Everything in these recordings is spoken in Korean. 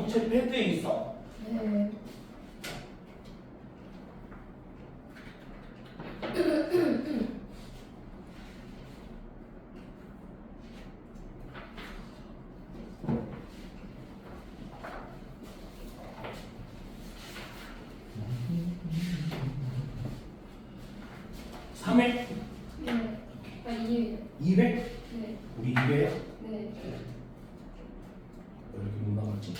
제 패드에 있어? 네. 삼회? 네. 아, 2회요. 2회? 네. 우리 2회야? 네. 왜 이렇게 못 나갔지?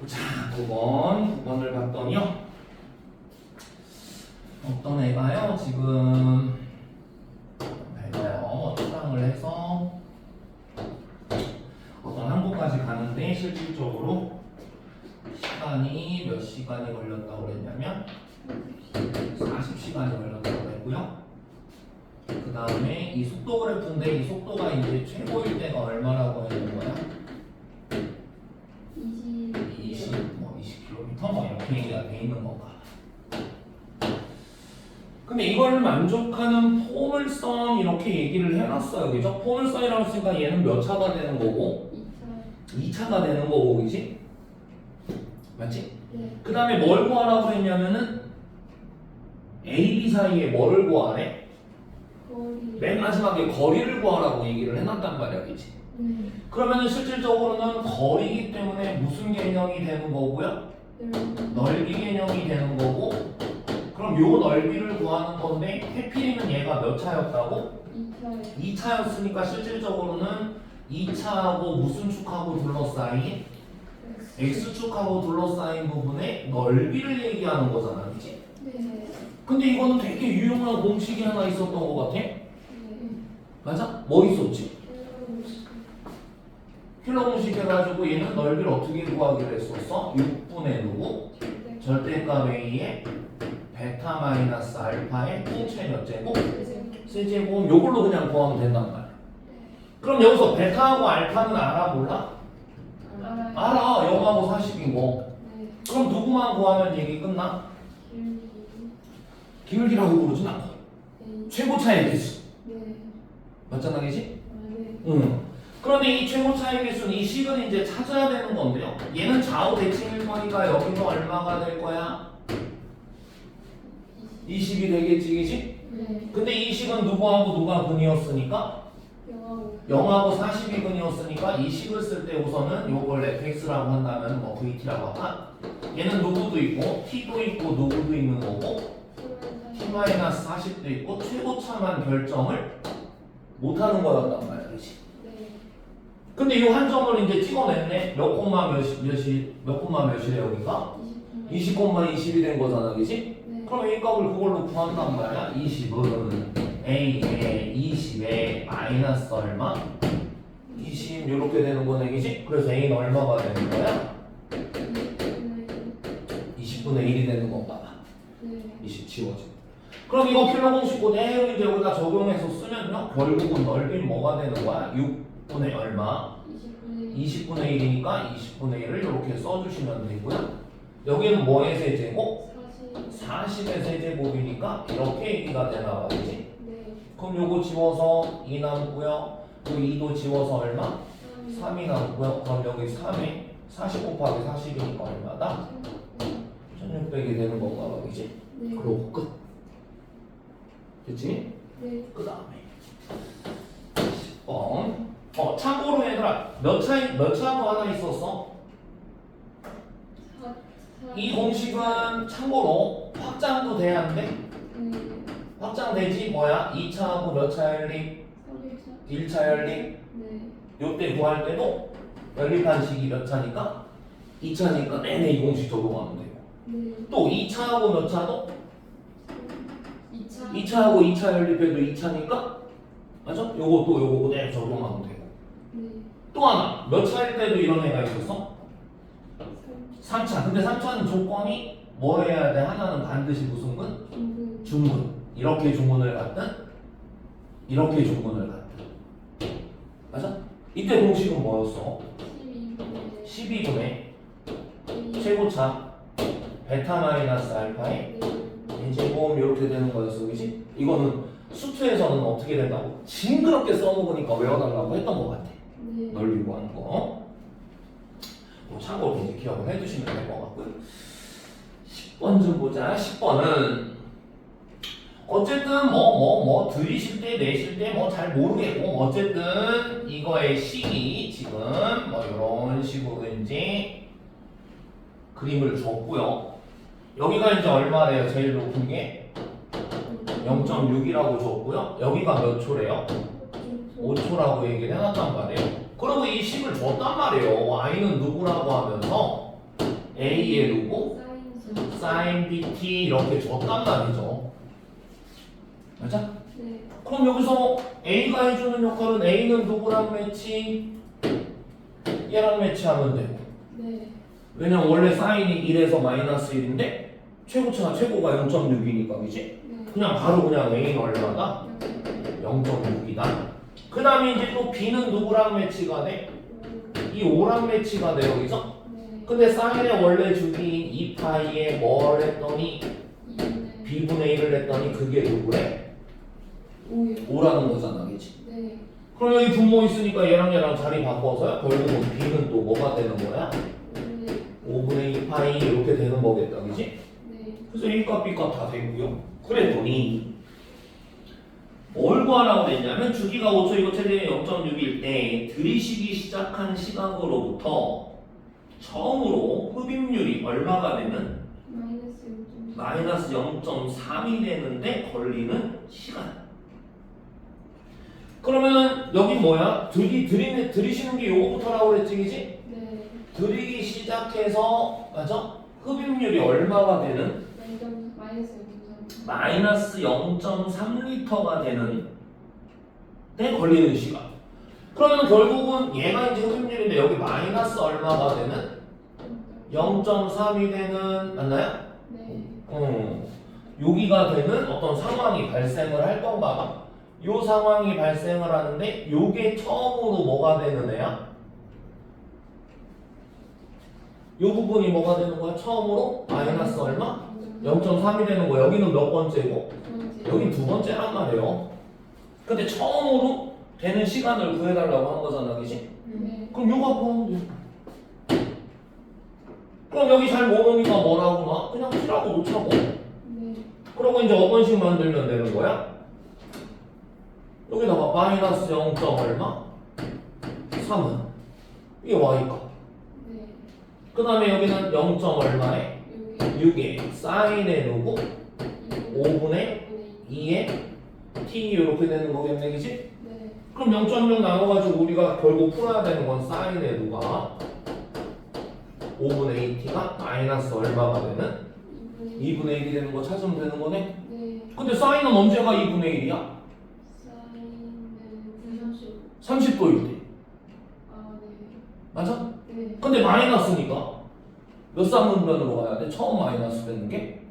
자, 9번을 봤더니요. 어떤 애가요, 지금 봐요. 추상을 해서 어떤 항구까지 가는데 실질적으로 시간이 몇 시간이 걸렸다고 그랬냐면 40시간이 걸렸다고 그랬고요. 그 다음에 이 속도 그래프인데 이 속도가 이제 최고일 때가 얼마라고 했는 거야? 20km 뭐 이렇게 얘기가 돼 있는 건가. 근데 이걸 만족하는 포물선 이렇게 얘기를 해놨어요. 그죠? 포물선이라고 했으니까 얘는 몇 차가 되는 거고 2차가 되는 거고, 그지? 맞지? 네. 그 다음에 뭘 구하라고 했냐면은 A, B 사이에 뭐를 구하래? 거리. 맨 마지막에 거리를 구하라고 얘기를 해놨단 말이야, 그지? 네. 그러면은 실질적으로는 거리이기 때문에 무슨 개념이 되는 거고요? 넓이 개념이 되는 거고, 그럼 요 넓이를 구하는 건데 해필이면 얘가 몇 차였다고? 2차요. 2차였으니까 실질적으로는 2차하고 무슨 축하고 둘러싸인? X축하고 둘러싸인 부분의 넓이를 얘기하는 거잖아, 그치? 네. 근데 이거는 되게 유용한 공식이 하나 있었던 것 같아. 네. 맞아? 뭐 있었지? 킬러 공식 해가지고 얘는 넓이를 어떻게 구하기로 했었어? 6분의 누구? 절대값 A에 베타 마이너스 알파의 통째 몇 제곱? 세제곱. 요걸로 그냥 구하면 된단 말이야. 그럼 여기서 베타하고 알파는 알아 몰라? 알아요. 알아. 0하고 40인 거. 네. 그럼 누구만 구하면 얘기 끝나? 기울기라고 부르진 않고 네. 최고 차의 개수. 네. 맞잖아, 그지? 아, 네. 응. 그런데 이 최고 차의 개수는 이 식은 이제 찾아야 되는 건데요. 얘는 좌우 대칭일거리가 여기서 얼마가 될 거야? 20이 되겠지, 그지? 네. 근데 이 식은 누구하고 누가 근이었으니까? 영하고. 0하고 40이 근이었으니까 이 식을 쓸 때 우선은 요걸 fx라고 한다면 뭐 vt라고 하나? 얘는 누구도 있고 t도 있고 누구도 있는 거고 t-40도 있고 최고차만 결정을 못하는 거였단 말이야, 그렇지? 네. 근데 이 한 점을 이제 찍어냈네. 몇 콤마 몇이래 여기가? 20 콤마 20이 된 거잖아, 그렇지? 네. 그럼 A 값을 그걸로 구한단 말이야. 20은 A에 20에 마이너스 얼마? 20 이렇게 되는 거네, 그렇지? 그래서 A는 얼마가 되는 거야? 20분의 1이 되는 건가 봐. 네. 20 지워져. 그럼 이거 킬러 공식 그대로 이제 여기다 적용해서 쓰면요. 결국은 넓이는 뭐가 되는 거야? 6분의 얼마? 20분의 1이니까 20분의 1을 이렇게 써주시면 되고요. 여기는 뭐의 세제곱? 40의 세제곱이니까 이렇게 얘기가 되나 봐야지. 네. 그럼 요거 지워서 2 남고요. 요 2도 지워서 얼마? 3이 남고요. 그럼 여기 3에 40 곱하기 40이니까 얼마다? 1600이 되는 건가 봐, 그지? 네. 그러고 끝. 됐지? 네. 그 다음에 10번. 참고로 얘들아, 몇 차도 하나 있었어? 이 공식은 참고로 확장도 돼야 안 돼? 확장되지? 뭐야? 2차하고 몇 차 연립? 1차 연립? 네. 요때 구할 때도 연립한 식이 몇 차니까? 2차니까 내내 이 공식 적용하면 되고. 네. 또 2차하고 몇 차도? 2차. 2차하고 2차 연립해도 2차니까? 맞아? 요거 그대로 적용하면 되고. 네. 또 하나, 몇 차일 때도 이런 애가 있었어? 3차. 근데 3차는 조건이 뭐 해야 돼? 하나는 반드시 무슨 근? 중근. 중근. 이렇게 중근을 갖든 이렇게 조건을 갖다. 맞아? 이때 공식은 뭐였어? 12분의 최고차 베타 마이너스 알파의 제곱 이렇게 되는 거였어, 그지? 이거는 수투에서는 어떻게 된다고? 징그럽게 써먹으니까 외워달라고 했던 것 같아. 넓이 구하는 거. 뭐 참고로 이제 기억을 해두시면 될 것 같고요. 10번 좀 보자. 10번은 어쨌든 들이실 때 내실 때 뭐 잘 모르겠고 어쨌든 이거의 식이 지금 뭐 이런 식으로 이제 그림을 줬고요. 여기가 이제 얼마래요? 제일 높은 게 0.6이라고 줬고요. 여기가 몇 초래요? 5초라고 얘기를 해놨단 말이에요. 그리고 이 식을 줬단 말이에요. y는 누구라고 하면서 a의 누구? sin dt 이렇게 줬단 말이죠. 맞아? 네. 그럼 여기서 a가 해주는 역할은 a는 누구랑 매치? 얘랑 매치하면 되고. 네. 왜냐면 원래 사인이 1에서 마이너스 1인데 최고차가 최고가 0.6이니까 그지? 네. 그냥 바로 그냥 a는 얼마다? 0.6이다. 그 다음에 이제 또 b는 누구랑 매치가 돼? 이 5랑 매치가 돼 여기서. 네. 근데 사인의 원래 주기인 2파이에 뭘 했더니 b분의 1을 했더니 그게 누구래? 5라는 거잖아, 그치? 네. 그럼 여기 분모 있으니까 얘랑 자리 바꿔서요. 결국은 b는 또 뭐가 되는 거야? 5분의 2파이 이렇게 되는 거겠다, 그치? 네. 그래서 A값 B값 다 되고요. 그랬더니 뭘 구하라고 했냐면 주기가 5초 이거 최대 0.6일 때 들이쉬기 시작한 시각으로부터 처음으로 흡입률이 얼마가 되는? 마이너스 0.3이 되는데 걸리는 시간. 그러면 여기 뭐야? 들이쉬는 게 요거부터라고 그랬지, 그지? 네. 들이기 시작해서 맞아? 흡입률이 얼마가 되는? 마이너스 0.3리터가 되는 데 걸리는 시간. 그러면 결국은 얘가 이제 흡입률인데 여기 마이너스 얼마가 되는? 0.3이 되는 맞나요? 네. 여기가 되는 어떤 상황이 발생을 할 건가 봐. 요 상황이 발생을 하는데 요게 처음으로 뭐가 되는 애야? 요 부분이 뭐가 되는 거야? 처음으로 마이너스 얼마? 0.3이 되는 거. 여기는 몇 번째고? 여긴 두 번째란 말이에요. 근데 처음으로 되는 시간을 구해달라고 한 거잖아, 그지? 네. 그럼 요거 구하면 돼. 그럼 여기 잘 모르니까 뭐라고 나? 그냥 T라고 놓자고. 네. 그러고 이제 어번식 만들면 되는 거야? 여기다가 마이너스 0. 얼마? 3은 이게 y값. 네. 그 다음에 여기는 0. 얼마에? 6에 사인의 누구? 5분의 2에 t 이렇게 되는 거겠네, 그치? 네. 그럼 0.6 나눠가지고 우리가 결국 풀어야 되는 건 사인의 누가? 5분의 2t가 마이너스 얼마가 되는? 2분의 1이 되는 거 찾으면 되는 거네? 네. 근데 사인은 언제가 2분의 1이야? 30도일 때. 아, 네. 맞아? 네. 근데 마이너스니까 몇 쌍분면으로 가야 돼? 처음 마이너스 되는 게?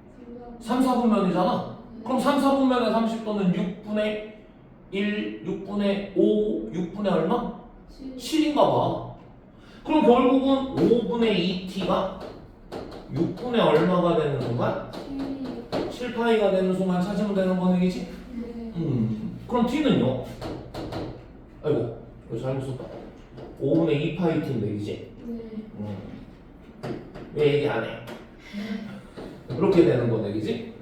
3, 4분면이잖아. 그럼 3, 4분면의 30도는 6분의 1, 6분의 5, 6분의 얼마? 7인가 봐. 그럼 결국은 5분의 2t가 6분의 얼마가 되는 순간? 7파이가 되는 순간 찾으면 되는 거네, 그치? 네. 그럼 t는요? 아이고, 이거 잘못 썼다. 5분의 2파이 t인데, 그치? 네. 왜 얘기 안 해? 이렇게 되는 거네, 그치?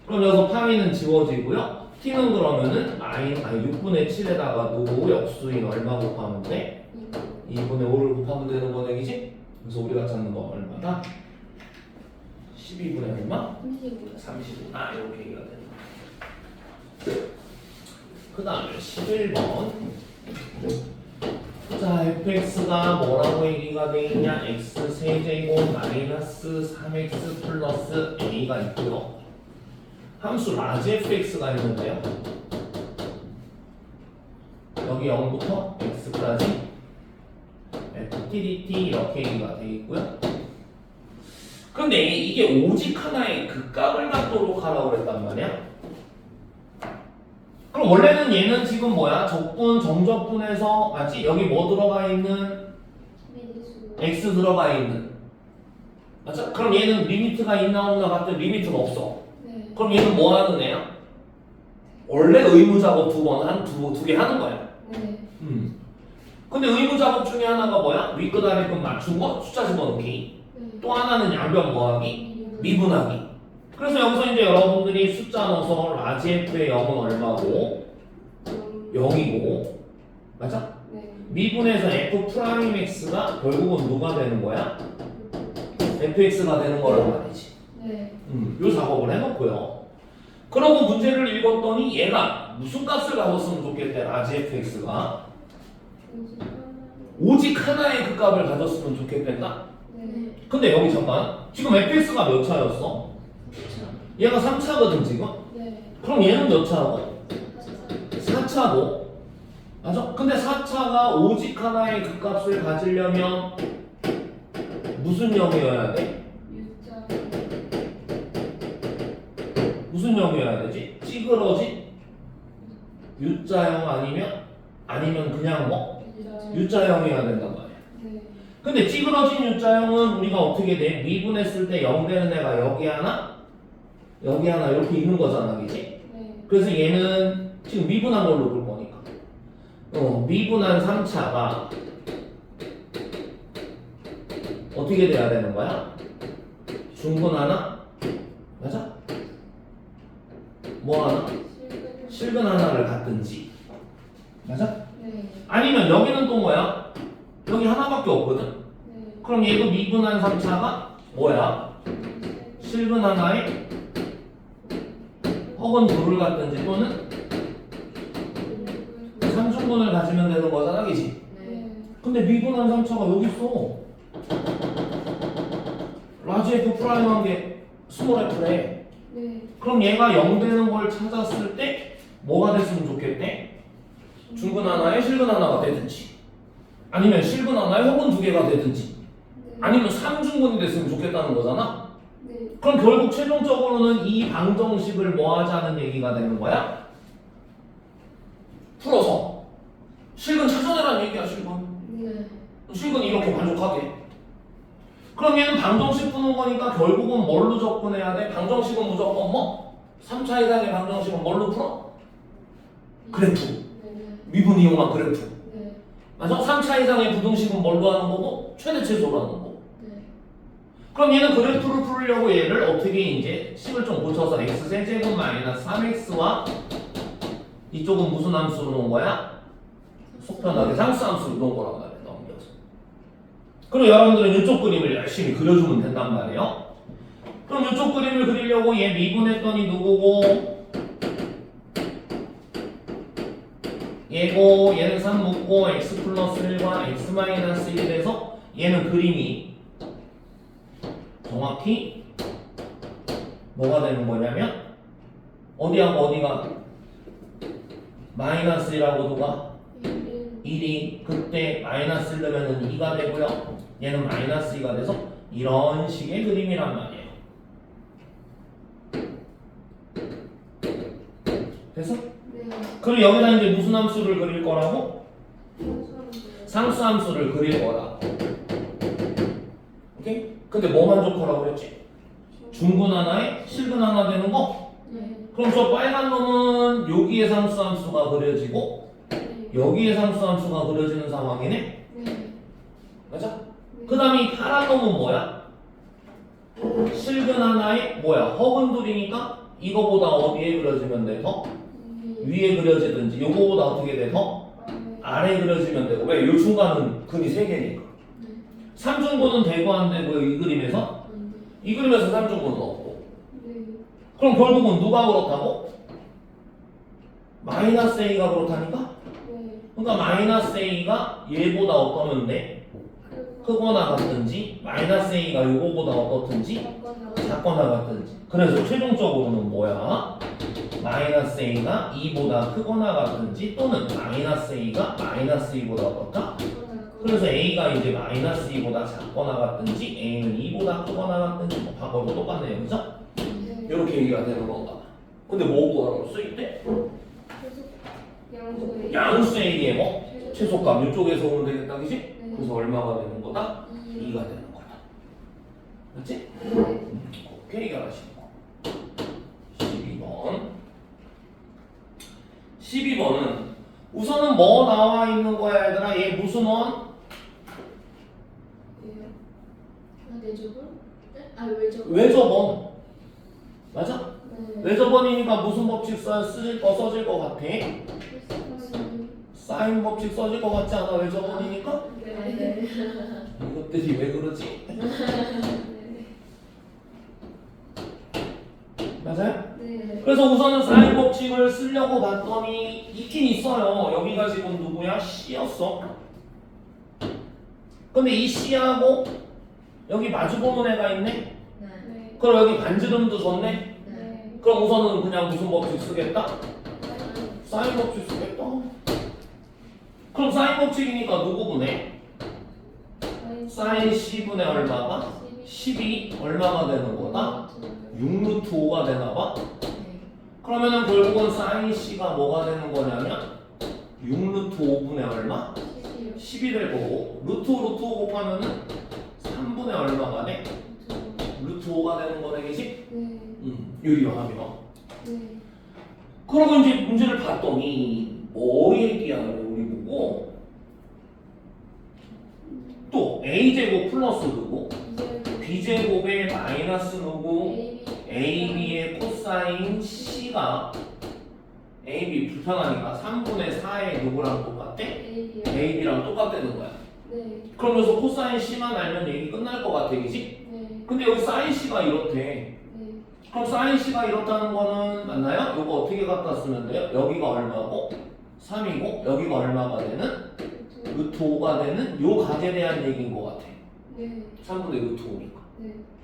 그럼 여기서 파이는 지워지고요. t는 그러면은 6분의 7에다가 누구 역수인 얼마 곱하면 돼? 2분의 5를 곱하면 되는 거네, 그치? 그래서 우리가 찾는 거 얼마다? 12분의 얼마? 35. 이렇게 얘기가 되는 그 다음에 11번. 자, fx가 뭐라고 얘기가 돼 있냐? x 세제곱 마이너스 3x 플러스 a가 있고요. 함수 라지 fx가 있는데요. 여기 0부터 x까지 ft dt 이렇게 얘기가 돼 있고요. 근데 이게 오직 하나의 극각을 갖도록 하라고 그랬단 말이야. 그럼 그럼 원래는 얘는 지금 뭐야? 적분, 정적분에서 맞지? 여기 뭐 들어가 있는? x 들어가 있는. 맞죠? 그럼 얘는 리미트가 있나 없나 봤더니 리미트가 없어. 네. 그럼 얘는 뭐 하는 애야? 원래 의무 작업 두 개 하는 거야. 네. 근데 의무 작업 중에 하나가 뭐야? 윗끝 아래끝 맞춘 거, 숫자 집어넣기. 네. 또 하나는 양변 뭐하기? 미분하기. 그래서 여기서 이제 여러분들이 숫자 넣어서 라지 F의 0은 얼마고? 0이고. 맞아? 네. 미분에서 F 프라임 X가 결국은 누가 되는 거야? fx가 되는 거란 말이지. 네. 요 작업을 해놓고요. 그러고 문제를 읽었더니 얘가 무슨 값을 가졌으면 좋겠대, 라지 fx가. 오직 하나의 그 값을 가졌으면 좋겠단다. 네. 근데 여기 잠깐, 지금 fx가 몇 차였어? 얘가 3차거든 지금? 네. 그럼 얘는 몇 차고? 4차고. 맞아? 근데 4차가 오직 하나의 그 값을 가지려면 무슨 0이어야 돼? 유자. 무슨 0이어야 되지? 찌그러진 U자형 아니면 그냥 뭐? U자형이어야 된단 말이야. 네. 근데 찌그러진 U자형은 우리가 어떻게 돼? 미분했을 때 0 되는 애가 여기 하나 이렇게 있는 거잖아, 그지? 네. 그래서 얘는 지금 미분한 걸로 볼 거니까 미분한 3차가 어떻게 돼야 되는 거야? 중분 하나? 맞아? 뭐 하나? 실근 하나를 갖든지. 맞아? 네. 아니면 여기는 또 뭐야? 여기 하나밖에 없거든? 네. 그럼 얘도 미분한 3차가 뭐야? 실근 하나에 혹은 둘을 갖든지 또는 3중분을 가지면 되는 거잖아, 그지? 네. 근데 미분한 3차가 여기 있어. 라지 F 프라임한 게 스몰 F래. 네. 그럼 얘가 0 되는 걸 찾았을 때 뭐가 됐으면 좋겠대? 중근 하나에 실근 하나가 되든지 아니면 실근 하나에 혹은 두 개가 되든지 아니면 3중근이 됐으면 좋겠다는 거잖아. 네. 그럼 결국 최종적으로는 이 방정식을 뭐 하자는 얘기가 되는 거야? 풀어서 실근 찾아내라는 얘기야. 네. 실근이 이렇게 만족하게. 그럼 얘는 방정식 푸는 거니까 결국은 뭘로 접근해야 돼? 방정식은 무조건 뭐? 3차 이상의 방정식은 뭘로 풀어? 그래프. 네. 미분 이용한 그래프. 네. 맞아? 3차 이상의 부등식은 뭘로 하는 거고? 최대치수로 하는 거고. 네. 그럼 얘는 그래프를 풀려고 얘를 어떻게 이제 식을 좀 고쳐서 x 세제곱 마이너스 3x와 이쪽은 무슨 함수로 놓은 거야? 속편하게 상수 함수로 놓은 거란 말이야. 넘겨서. 그리고 여러분들은 이쪽 그림을 열심히 그려주면 된단 말이에요. 그럼 이쪽 그림을 그리려고 얘 미분했더니 누구고? 얘고 얘는 3 묶고 x 플러스 1과 x 마이너스 1이 돼서 얘는 그림이 정확히 뭐가 되는 거냐면 어디하고 어디가 마이너스 1하고 누가 1이 그때 마이너스 1 넣으면 2가 되고요. 얘는 마이너스 2가 돼서 이런 식의 그림이란 말이에요. 됐어? 네. 그리고 여기다 이제 무슨 함수를 그릴 거라고? 상수 함수를 그릴 거라고. 오케이? 근데 뭐만 좋거라고 그랬지? 중근 하나에 실근 하나 되는 거? 네. 그럼 저 빨간 놈은 여기에 상수 함수가 그려지고 네. 여기에 상수 함수가 그려지는 상황이네? 네. 맞아? 그 다음에 이 파란 놈은 뭐야? 실근 하나에 뭐야? 허근둘이니까 이거보다 어디에 그려지면 돼? 더? 위에 그려지든지 요거보다 어떻게 돼? 더? 아래에 그려지면 되고 왜? 요 중간은 근이 3개니까 3중분은 되고 안 되고 이 그림에서? 이 그림에서 3중분은 없고 그럼 결국은 누가 그렇다고? 마이너스 A가 그렇다니까? 그러니까 마이너스 A가 얘보다 어떠면 돼? 크거나 같든지 마이너스 A가 요거보다 어떻든지 작거나 같든지 그래서 최종적으로는 뭐야? 마이너스 A가 2보다 크거나 같든지 또는 마이너스 A가 마이너스 2보다 어떨까? 그래서 A가 이제 마이너스 2보다 작거나 같든지 A는 2보다 크거나 같든지 뭐 과거도 똑같네요. 그죠? 이렇게 얘기가 되는 건가 봐. 근데 뭐 구하라고 써있대? 양수 A의 뭐? 최소값 이쪽에서 오면 되겠다, 그지? 네. 그래서 얼마가 되는 거다? 2. 2가 되는 거다. 맞지? 네. 오케이, 해결하시는 거. 12번. 12번은 우선은 뭐 나와 있는 거야, 얘들아? 얘 무슨 원? 내조분? 네? 아 외조분? 외접원. 맞아? 네. 외접원이니까 무슨 법칙 써질 거 같아? 사인 법칙 써질 거 같지 않아? 외접원이니까? 네. 이것들이 왜 그러지? 맞아요? 네. 그래서 우선은 사인 법칙을 쓰려고 봤더니 있긴 있어요. 여기가 지금 누구야? C였어. 근데 이 C하고 여기 마주보는 애가 있네? 네. 그럼 여기 반지름도 줬네? 네. 그럼 우선은 그냥 무슨 법칙 쓰겠다? 사인 법칙 쓰겠다. 그럼 사인 법칙이니까 누구 분해? 사인 C분의 얼마가? 10이 얼마가 되는 거다? 6루트 5가 되나봐? 그러면은 결국은 사인 C가 뭐가 되는 거냐면 6루트 5분의 얼마? 10이 될 거고 루트 5 루트 5 곱하면은 3분의 얼마가 돼? 루트 5가 되는 거네, 그지? 유리화하면. 그러고 이제 문제를 봤더니 뭐 얘기하는 우리 보고 또 a제곱 플러스 누구? b제곱에 마이너스 누구? ab의 코사인 c가 ab 불편하니까 3분의 4의 누구랑 똑같대? ab랑 똑같다는 거야. 그러면서 코사인 c만 알면 얘기 끝날 것 같아, 그지? 근데 여기 사인 c가 이렇대. 그럼 사인 c가 이렇다는 거는 맞나요? 이거 어떻게 갖다 쓰면 돼요? 여기가 얼마고 3이고 여기가 얼마가 되는 루트 5가 되는 요 각에 대한 얘기인 것 같아. 3분의 루트 5니까.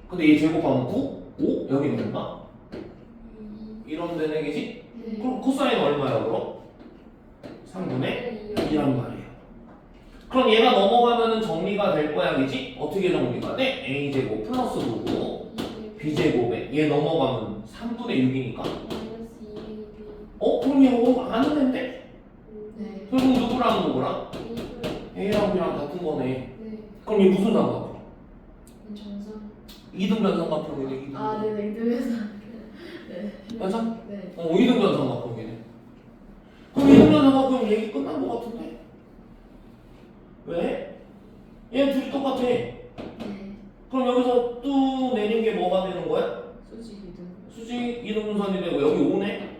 근데 얘 제곱하면 9, 5, 여기는 얼마? 이러면 되네, 그지? 그럼 코사인 얼마야 그럼? 3분의 2란 말이에요. 그럼 얘가 넘어가면은 정리가 될 거야, 그지? 어떻게 정리가 돼? a제곱 플러스 누구? b제곱에 얘 넘어가면 3분의 6이니까 그럼 얘 이거 아는 앤데? 결국 누구랑 누구랑? a랑 b랑 같은 거네. 그럼 얘 무슨 삼각형? 이등변 삼각형이네. 이등변. 아, 네네. 이등변. 맞아? 네. 이등변 삼각형이네. 그럼 이등변 삼각형 얘기 끝난 거 같은데? 왜? 얘 둘이 똑같아. 그럼 여기서 또 내린 게 뭐가 되는 거야? 수직 이등분선이 되고 여기 5네?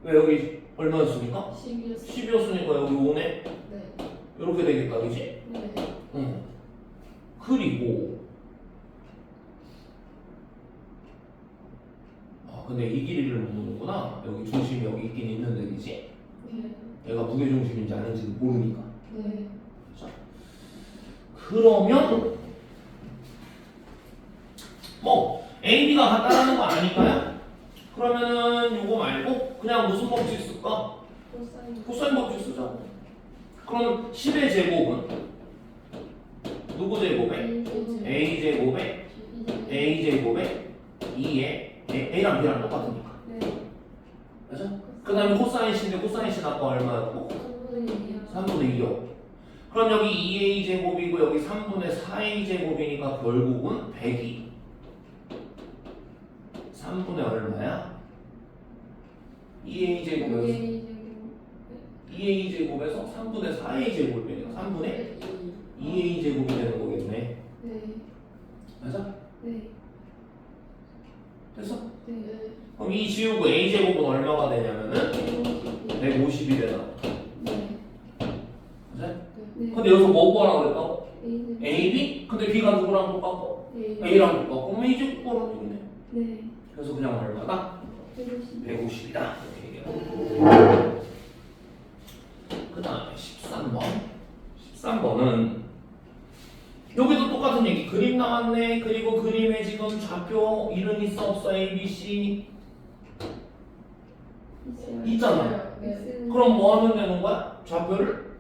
왜 여기 얼마였으니까? 10이었으니까 여기 5네? 이렇게 되겠다, 그지? 응. 그리고 근데 이 길이를 모르는구나. 여기 중심이 여기 있긴 있는데, 그지? 얘가 무게중심인지 아닌지 모르니까. 자, 그러면 뭐 AB가 같다라는 거 아닐까요? 그러면은 요거 말고 그냥 무슨 법칙 쓸까? 코사인 법칙 쓰자. 그럼 10의 제곱은 누구 제곱에? a제곱에 a제곱에 2에 a랑 b랑 똑같으니까. 맞아? 그 다음에 코사인 C인데 코사인 C 아까 얼마였고? 3분의 2요. 그럼 여기 2a 제곱이고 여기 3분의 4a 제곱이니까 결국은 100이 3분의 얼마야? 2a 제곱에서 3분의 4a 제곱을 빼니까 3분의 2a 제곱이 되는 거겠네. 맞아? 됐어? 그럼 이 지우고 a 제곱은 얼마가 되냐면은 150이 되나? 맞아? 근데 여기서 뭐 구하라고 그랬다고? a, b? 근데 b가 누구랑 똑같고? a랑 똑같고 그럼 a 제곱 구하라는 얘기네. 그래서 그냥 얼마다? 150이다. 이렇게 얘기하고. 그 다음에 13번. 13번은 여기도 똑같은 얘기. 그림 나왔네. 그리고 그림에 지금 좌표 이름 있어 없어? A, B, C 있잖아. 그럼 뭐 하면 되는 거야? 좌표를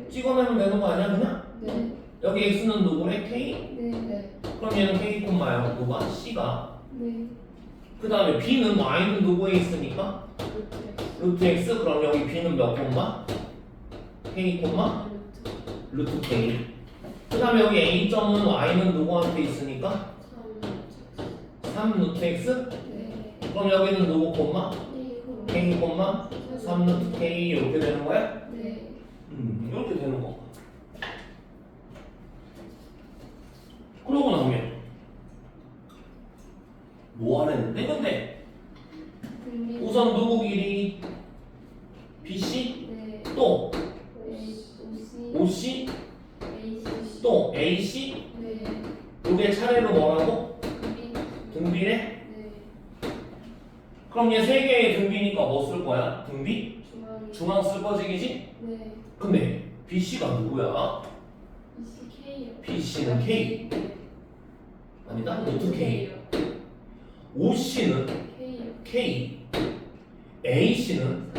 찍어내면 되는 거 아니야 그냥? 여기 X는 누구래? K? 그럼 얘는 K 콤마야. 누가? C가. 그 다음에 B는 Y는 누구에 있으니까? 루트 x 그럼 여기 b는 몇 콤마? k 콤마 루트 k. 그 다음에 여기 a점은 y는 누구한테 있으니까 3 루트 x. 그럼 여기는 누구 콤마? k 콤마 3 루트 k 이렇게 되는 거야? 이렇게 되는 거. 그러고 나면 뭐 하랬는데? 근데 우선 누구 길이? BC? 또 OC? 또 AC? 이게 차례로 뭐라고? 등비래? 그럼 얘 세 개의 등비니까 뭐 쓸 거야? 등비? 중앙 쓸 거지기지? 근데 BC가 누구야? BC는 K. 아니다, 루트 K. OC는 K. AC는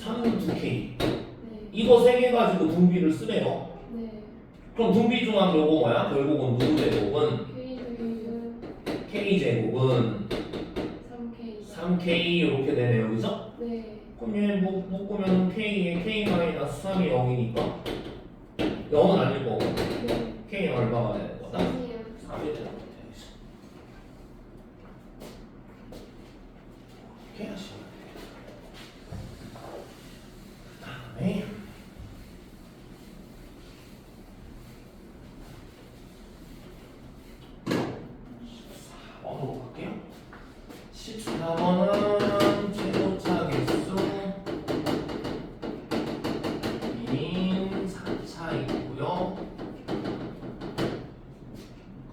3루트 K. 이거 세 개 가지고 등비를 쓰래요. 그럼 등비 중앙 요거 뭐야? 결국은 누구 제곱은? K 제곱은 3K 이렇게 되네요, 그죠? 그럼 얘 묶으면 K에 K-3이 0이니까 0은 아닐 거고 K는 얼마가 되는 거다? 3이 되는 거다. 이렇게 하시면 돼요. 그 다음에 14번으로 갈게요. 14번은 최고차 개수 2인 4차이고요.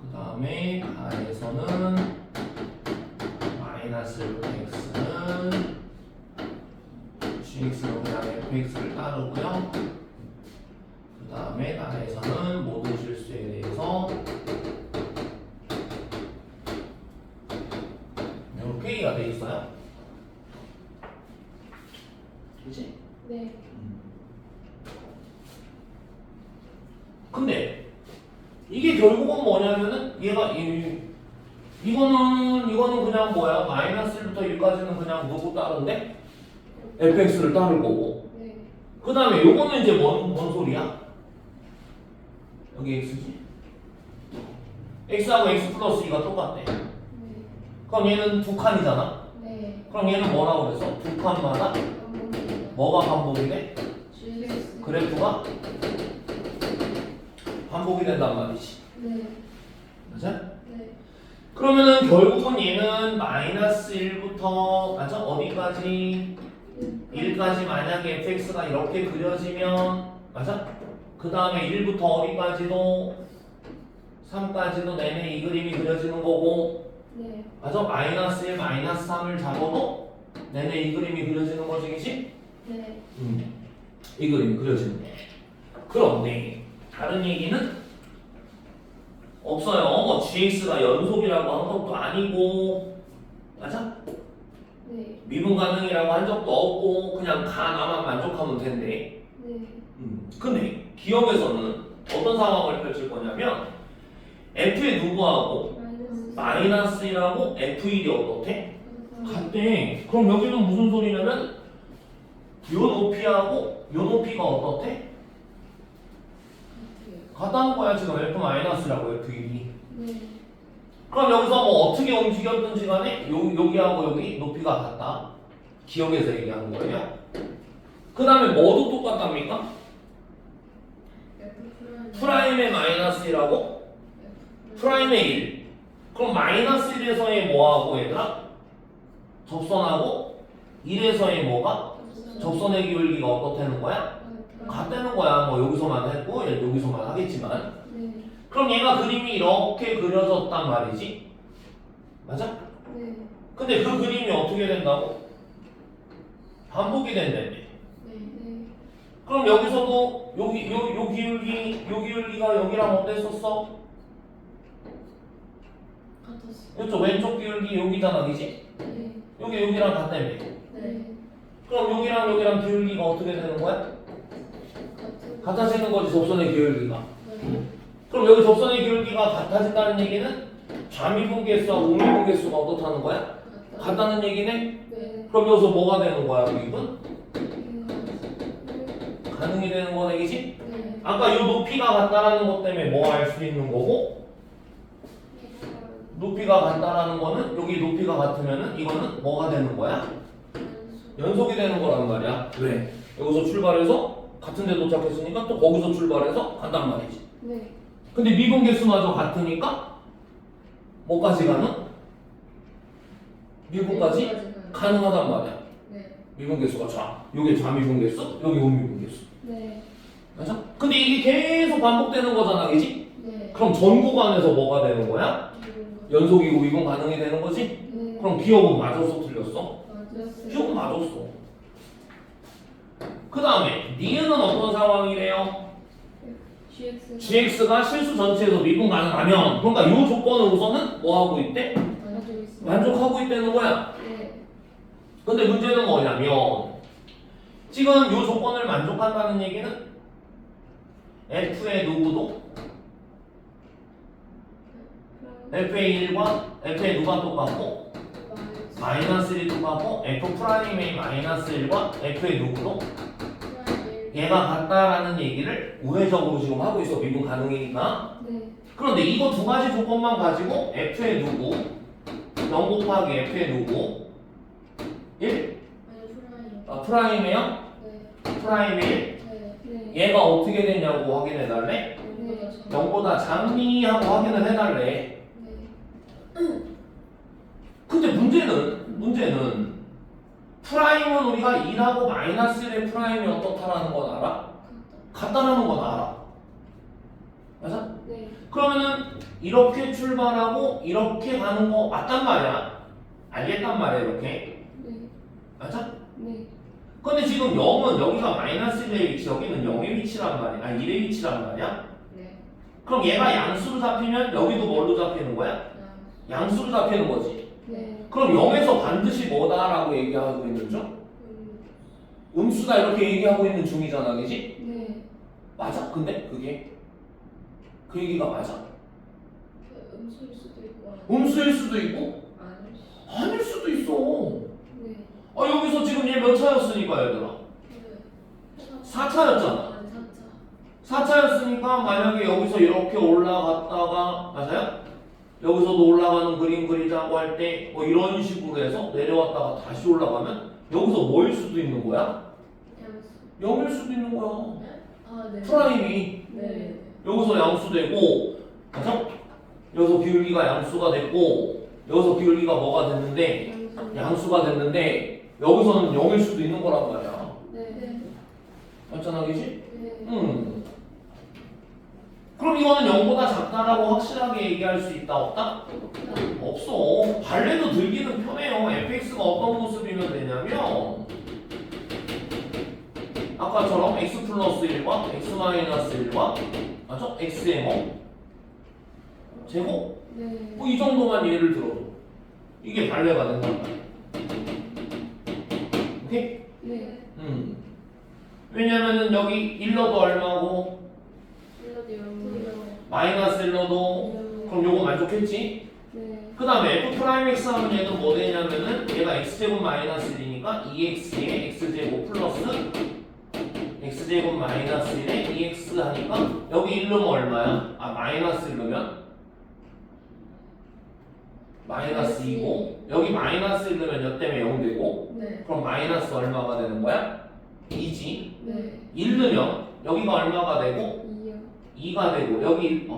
그 다음에 가에서는 마이너스 x는 gx로 그냥 fx를 따르고요. 그 다음에 나에서는 모든 실수에 대해서 이렇게가 돼 있어요. 그치? 근데 이게 결국은 뭐냐면은 얘가 이거는 그냥 뭐야? 마이너스 1부터 1까지는 그냥 누구 따른데? fx를 따를 거고. 그 다음에 요거는 이제 뭔 소리야? 여기 x지? x하고 x 플러스 2가 똑같대. 그럼 얘는 두 칸이잖아? 그럼 얘는 뭐라고 그랬어? 두 칸마다 뭐가 반복이 돼? 그래프가 반복이 된단 말이지. 맞아? 그러면은 결국은 얘는 마이너스 1부터 맞아? 어디까지? 1까지 만약에 fx가 이렇게 그려지면 맞아? 그 다음에 1부터 어디까지도 3까지도 내내 이 그림이 그려지는 거고 맞아? 마이너스 1, 마이너스 3을 잡아도 내내 이 그림이 그려지는 거지, 그치? 이 그림이 그려지는 거. 그런데 다른 얘기는 없어요. 뭐 gx가 연속이라고 한 것도 아니고 맞아? 미분 가능이라고 한 적도 없고 그냥 다 나만 만족하면 된대. 근데 기억에서는 어떤 상황을 펼칠 거냐면 f의 누구하고 마이너스 1하고 f1이 어떻대? 같대. 그럼 여기는 무슨 소리냐면 요 높이하고 요 높이가 어떻대? 같다는 거야 지금 f-라고 f1이. 그럼 여기서 뭐 어떻게 움직였든지 간에 여기하고 여기 높이가 같다. 기억에서 얘기하는 거예요. 그 다음에 뭐도 똑같답니까? 프라임의 마이너스 1하고 프라임의 1. 그럼 마이너스 1에서의 뭐하고 얘들아? 접선하고 1에서의 뭐가? 접선의 기울기가 어떻다는 거야? 같다는 거야. 뭐 여기서만 했고 여기서만 하겠지만. 그럼 얘가 그림이 이렇게 그려졌단 말이지. 맞아? 근데 그 그림이 어떻게 된다고? 반복이 된다며. 그럼 여기서도 요 기울기가 여기랑 어땠었어? 이쪽 왼쪽 기울기 여기잖아, 그지? 여기랑 같다며. 그럼 여기랑 기울기가 어떻게 되는 거야? 같아지는 거지, 접선의 기울기가. 그럼 여기 접선의 기울기가 같아진다는 얘기는 좌미분 개수와 우미분 개수가 어떻다는 거야? 같다는 얘기네? 그럼 여기서 뭐가 되는 거야, 유입은? 가능이 되는 거네, 그지? 네. 아까 요 높이가 같다라는 것 때문에 뭐 할 수 있는 거고, 높이가 같다라는 거는 여기 높이가 같으면은 이거는 뭐가 되는 거야? 연속이 되는 거란 말이야. 왜? 여기서 출발해서 같은 데 도착했으니까 또 거기서 출발해서 간단 말이지. 네. 근데 미분 개수마저 같으니까 뭐까지 가능? 미분까지 가능하단 말이야. 네. 미분 개수가 요게 좌미분 개수, 여기 우미분 개수. 네. 맞아? 근데 이게 계속 반복되는 거잖아, 그지? 네. 그럼 전 구간에서 뭐가 되는 거야? 연속이고 미분 가능이 되는 거지? 네. 그럼 기억은 맞았어, 틀렸어? 맞았어요. 기억은 맞았어. 그 다음에 니은은 어떤 상황이래요? gx가 실수 전체에서 미분 가능하면, 그러니까 이 조건으로서는 뭐 하고 있대? 만족하고 있다는 거야. 네. 근데 문제는 뭐냐면 지금 이 조건을 만족한다는 얘기는 f의 누구도 f의 1과 f의 누가 똑같고 마이너스 1이 똑같고 f 프라임의 마이너스 1과 f의 누구도 얘가 같다라는 얘기를 우회적으로 지금 하고 있어. 미분 가능이니까. 네. 그런데 이거 두 가지 조건만 가지고 f의 누구 0 곱하기 f의 누구 1? 프라임의 0? 네. 프라임의 1? 네. 얘가 어떻게 되냐고 확인해 달래? 0보다 작니? 하고 확인을 해달래. 근데 문제는 프라임은 우리가 1하고 마이너스 1의 프라임이 어떻다라는 건 알아? 같다라는 건 알아. 맞아? 네. 그러면은 이렇게 출발하고 이렇게 가는 거 맞단 말이야. 알겠단 말이야, 이렇게. 네. 맞아? 네. 근데 지금 0은 여기가 마이너스 1의 위치, 여기는 0의 위치란 말이야. 아니 1의 위치란 말이야. 네. 그럼 얘가 양수로 잡히면 여기도 뭘로 잡히는 거야? 양수로 잡히는 거지. 네. 그럼 0에서 반드시 뭐다라고 얘기하고 있는 중? 음수다 이렇게 얘기하고 있는 중이잖아, 그지? 네. 맞아? 근데 그게 그 얘기가 맞아? 음수일 수도 있고 음수일 수도 있고 아닐 수. 아닐 수도 있어. 네. 여기서 지금 얘 몇 차였으니까 얘들아? 4차였잖아. 4차였으니까 만약에 여기서 이렇게 올라갔다가 맞아요? 여기서도 올라가는 그림 그리자고 할 때 뭐 이런 식으로 해서 내려왔다가 다시 올라가면 여기서 뭐일 수도 있는 거야? 0일 수도 있는 거야. 아, 네. 프라임이 네. 여기서 양수되고 맞아? 여기서 비울기가 양수가 됐고 여기서 비울기가 뭐가 됐는데 양수가 됐는데 여기서는 0일 수도 있는 거란 말이야. 네. 맞잖아, 그지? 네. 그럼 이거는 0보다 작다라고 확실하게 얘기할 수 있다, 없다? 없어. 발레도 들기는 편해요. fx가 어떤 모습이면 되냐면 아까처럼 x 플러스 1과 x 마이너스 1과 맞죠? x의 뭐? 제곱? 네. 뭐 이 정도만 예를 들어도 이게 발레가 된단 말이야. 오케이? 네. 왜냐면은 여기 1러도 얼마고 마이너스 1러도 그럼 요거 만족했지? 네. 그 다음에 f 프라임 x 하면 얘는 뭐 되냐면은 얘가 x제곱 마이너스 1이니까 2x에 x제곱 플러스 x제곱 마이너스 1에 2x 하니까 여기 1 넣으면 얼마야? 마이너스 1 넣으면 마이너스 2고 여기 마이너스 1 넣으면 여 때문에 0 되고 네. 그럼 마이너스 얼마가 되는 거야? 2지. 네. 1 넣으면 여기가 얼마가 되고 2가 되고 여기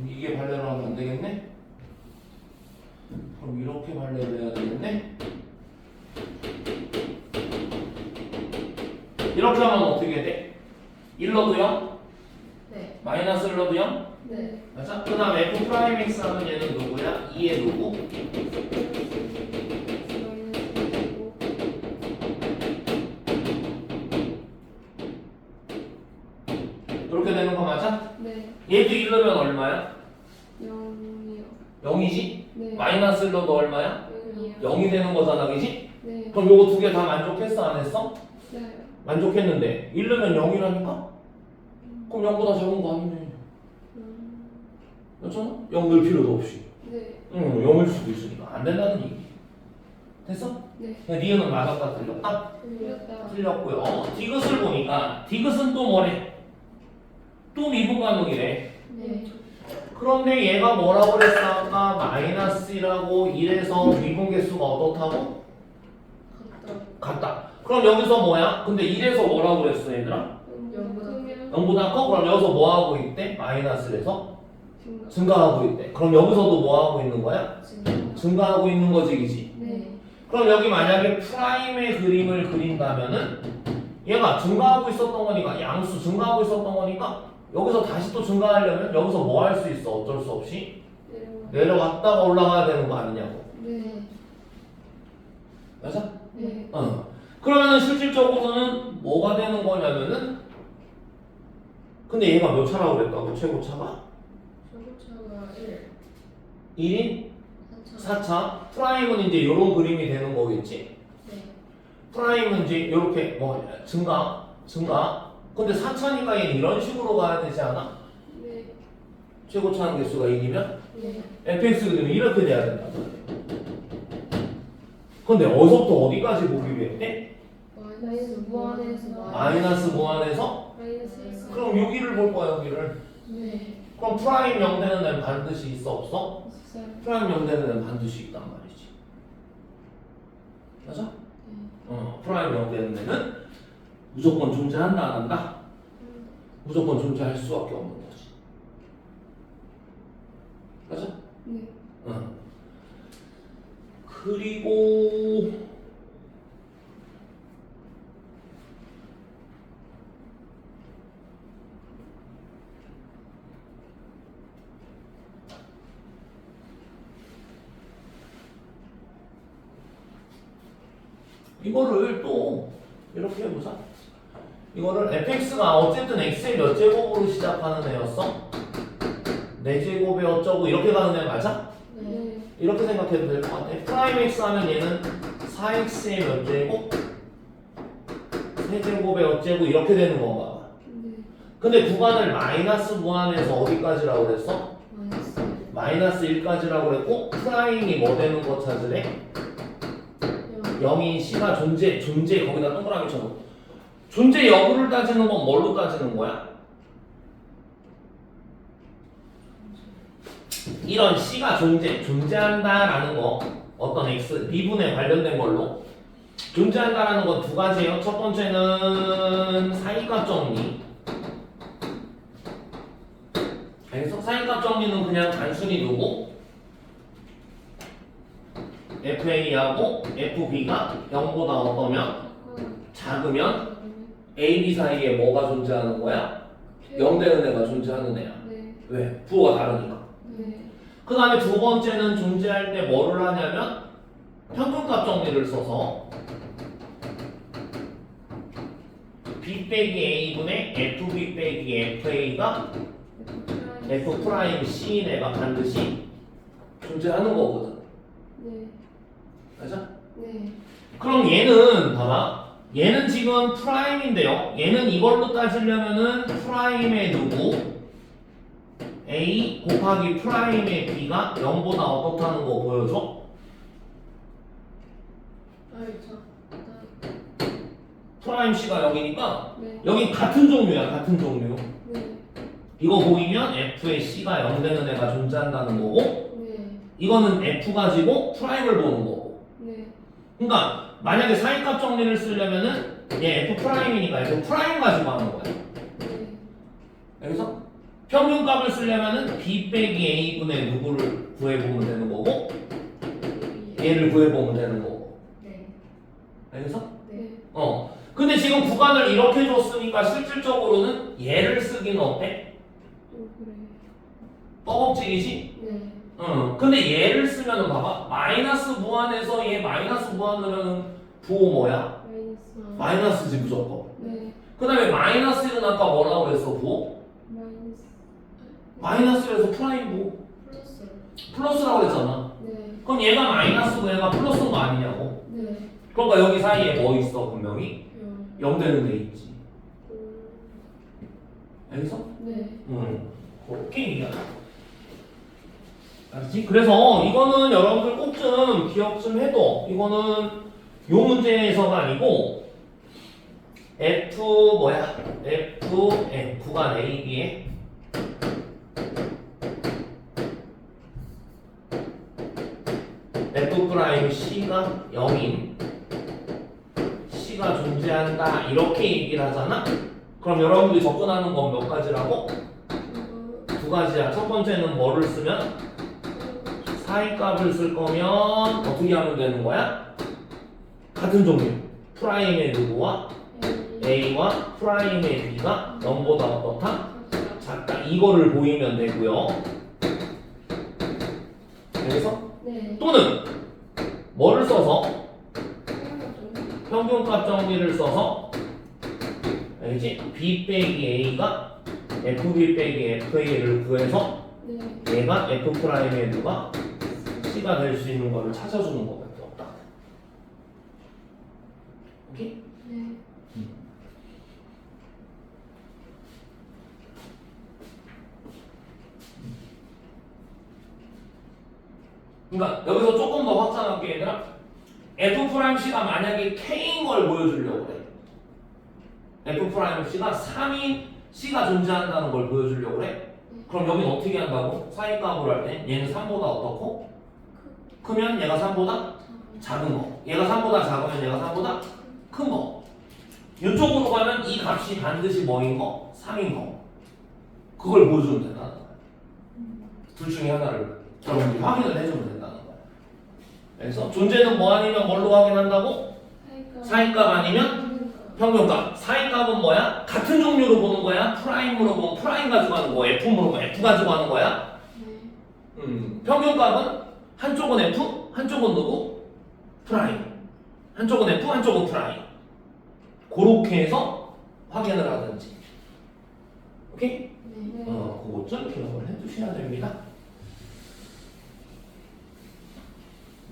이게 발레로 하면 안 되겠네? 그럼 이렇게 발레를 해야 되겠네? 이렇게 하면 어떻게 돼? 1러도 0? 네. 마이너스 1러도 0? 네. 맞아? 그 다음 f 프라임 x 하면 얘는 누구야? 2의 누구? 이렇게 되는 거 맞아? 네. 얘도 1 넣으면 얼마야? 0이요. 0이지? 네. 마이너스 1 넣어도 얼마야? 0이요. 0이 되는 거잖아, 그지? 네. 그럼 요거 두 개 다 만족했어 안 했어? 네. 만족했는데 1 넣으면 0이라니까? 그럼 0보다 작은 거 아니네. 그렇잖아? 0 넣을 필요도 없이. 네. 0일 수도 있으니까 안 된다는 얘기. 됐어? 네. 니은은 맞았다 틀렸다? 틀렸다. 틀렸고요. 디귿을 보니까 디귿은 또 뭐래? 또 미분가능이래. 네. 그런데 얘가 뭐라고 그랬어? 아까 마이너스라고 1에서 미분 개수가 어떻다고? 갔다. 같다. 그럼 여기서 뭐야? 근데 1에서 뭐라고 그랬어 얘들아? 0보다 커? 그럼 여기서 뭐 하고 있대? 마이너스에서 증가하고 있대. 그럼 여기서도 뭐 하고 있는 거야? 증가하고 있는 거지, 그지? 네. 그럼 여기 만약에 프라임의 그림을 그린다면은 얘가 증가하고 있었던 거니까 양수 증가하고 있었던 거니까 여기서 다시 또 증가하려면 여기서 뭐 할 수 있어? 어쩔 수 없이 내려갔다가 올라가야 되는 거 아니냐고. 네. 맞아? 네. 그러면은 실질적으로는 뭐가 되는 거냐면은 근데 얘가 몇 차라고 그랬다고? 최고차가? 최고차가 1. 1인 4차. 4차. 프라임은 이제 이런 그림이 되는 거겠지. 네. 프라임은 이제 이렇게 뭐 증가. 근데 4차니까 얘는 이런 식으로 가야 되지 않아? 네. 최고차는 개수가 1이면 네. fx 그림이 이렇게 돼야 된다. 근데 어디서부터 어디까지 보기로 했대? 마이너스 무한에서 마이너스 무한에서? 마이너스 그럼 여기를 볼 거야 여기를. 네. 그럼 프라임 0 되는 애는 반드시 있어 없어? 있어요. 프라임 0 되는 애는 반드시 있단 말이지. 맞아? 네. 프라임 0 되는 애는 무조건 존재한다 안 한다? 무조건 존재할 수밖에 없는 거지. 맞아? 네. 그리고 이거를 또 이렇게 해보자. 이거를 fx가 어쨌든 x의 몇 제곱으로 시작하는 애였어? 4제곱에 어쩌고 이렇게 가는 애 맞아? 네. 이렇게 생각해도 될 것 같아. 프라임 x 하면 얘는 4x의 몇 제곱? 3제곱에 어쩌고 이렇게 되는 건가 봐. 네. 근데 구간을 마이너스 무한에서 어디까지라고 그랬어? 마이너스 1까지라고 그랬고 프라임이 뭐 되는 거 찾으래? 0인 C가 존재 거기다 동그라미 쳐놓고 존재 여부를 따지는 건 뭘로 따지는 거야? 이런 C가 존재한다라는 거 어떤 X, 미분에 관련된 걸로 존재한다라는 건 두 가지예요. 첫 번째는 사이값 정리. 그래서 사이값 정리는 그냥 단순히 두고 FA하고 FB가 0보다 어떠면 작으면 A, B 사이에 뭐가 존재하는 거야? 0 되는 애가 존재하는 애야. 네. 왜? 부호가 다르니까. 네. 그 다음에 두 번째는 존재할 때 뭐를 하냐면 평균값 정리를 써서 B 빼기 A분의 FB 빼기 FA가 F 프라임 C인 애가 반드시 존재하는 거거든. 네. 맞아? 네. 그럼 얘는 봐봐. 얘는 지금 프라임인데요. 얘는 이걸로 따지려면은 프라임의 누구? A 곱하기 프라임의 B가 0보다 어떻다는 거 보여줘? 프라임 C가 0이니까 네. 여기 같은 종류야. 같은 종류. 네. 이거 보이면 F의 C가 0 되는 애가 존재한다는 거고 네. 이거는 F 가지고 프라임을 보는 거고. 네. 그러니까 만약에 사이값 정리를 쓰려면은 얘 F 프라임이니까 F 프라임 가지고 하는 거야. 네. 여기서 평균값을 쓰려면은 B 빼기 A분의 누구를 구해보면 되는 거고 얘를 구해보면 되는 거고. 네. 여기서 네. 근데 지금 구간을 이렇게 줬으니까 실질적으로는 얘를 쓰기는 어때? 또 그래. 뻐벅지기지? 네. 근데 얘를 쓰면은 봐봐. 마이너스 무한에서 얘 마이너스 무한 넣으면 부호 뭐야? 마이너스. 마이너스지 무조건. 네. 그 다음에 마이너스는 아까 뭐라고 그랬어 부호? 마이너스. 마이너스에서 프라임 부호. 플러스. 플러스라고 그랬잖아. 네. 그럼 얘가 마이너스고 얘가 플러스인 거 아니냐고. 네. 그러니까 여기 사이에 뭐 있어 분명히? 0 되는 데 있지. 알겠어? 네. 그렇게 얘기하자. 알았지? 그래서 이거는 여러분들 꼭 좀 기억 좀 해둬. 이거는 요 문제에서가 아니고 F 뭐야? 구간 A, B에 F 프라임 C가 0인 C가 존재한다 이렇게 얘기를 하잖아? 그럼 여러분들이 접근하는 건 몇 가지라고? 두 가지야. 첫 번째는 뭐를 쓰면? 사이값을 쓸 거면 어떻게 하면 되는 거야? 같은 종류 프라임의 누구와 A와 프라임의 B가 0보다 어떻다? 작다. 이거를 보이면 되고요. 여기서 네. 또는 뭐를 써서 평균값 정리를 써서 알겠지? B 빼기 A가 FB 빼기 FA를 구해서 네. 얘가 F 프라임의 누가 C가 될 수 있는 거를 찾아주는 것밖에 없다. 오케이? 네. 그러니까 여기서 조금 더 확장할게 얘들아. F 프라임 C가 만약에 K인 걸 보여주려고 그래. F 프라임 C가 3인 C가 존재한다는 걸 보여주려고 그래. 그럼 여기는 어떻게 한다고? 사이값으로 할 때 얘는 3보다 어떻고? 크면 얘가 3보다 작은 거. 얘가 3보다 작으면 얘가 3보다 큰 거. 이쪽으로 가면 이 값이 반드시 뭐인 거? 3인 거. 그걸 보여주면 된다는 거야. 둘 중에 하나를 여러분들이 확인을 해주면 된다는 거야. 그래서 존재는 뭐 아니면 뭘로 확인한다고? 사이값 아니면 평균값. 사이값은 뭐야? 같은 종류로 보는 거야? 프라임으로 보면 프라임 가지고 하는 거, F 물어보면 F 가지고 하는 거야? 평균값은 한쪽은 F, 한쪽은 누구? 프라임. 한쪽은 F, 한쪽은 프라임. 그렇게 해서 확인을 하든지. 오케이? 네. 그거 좀 기억을 해두셔야 됩니다.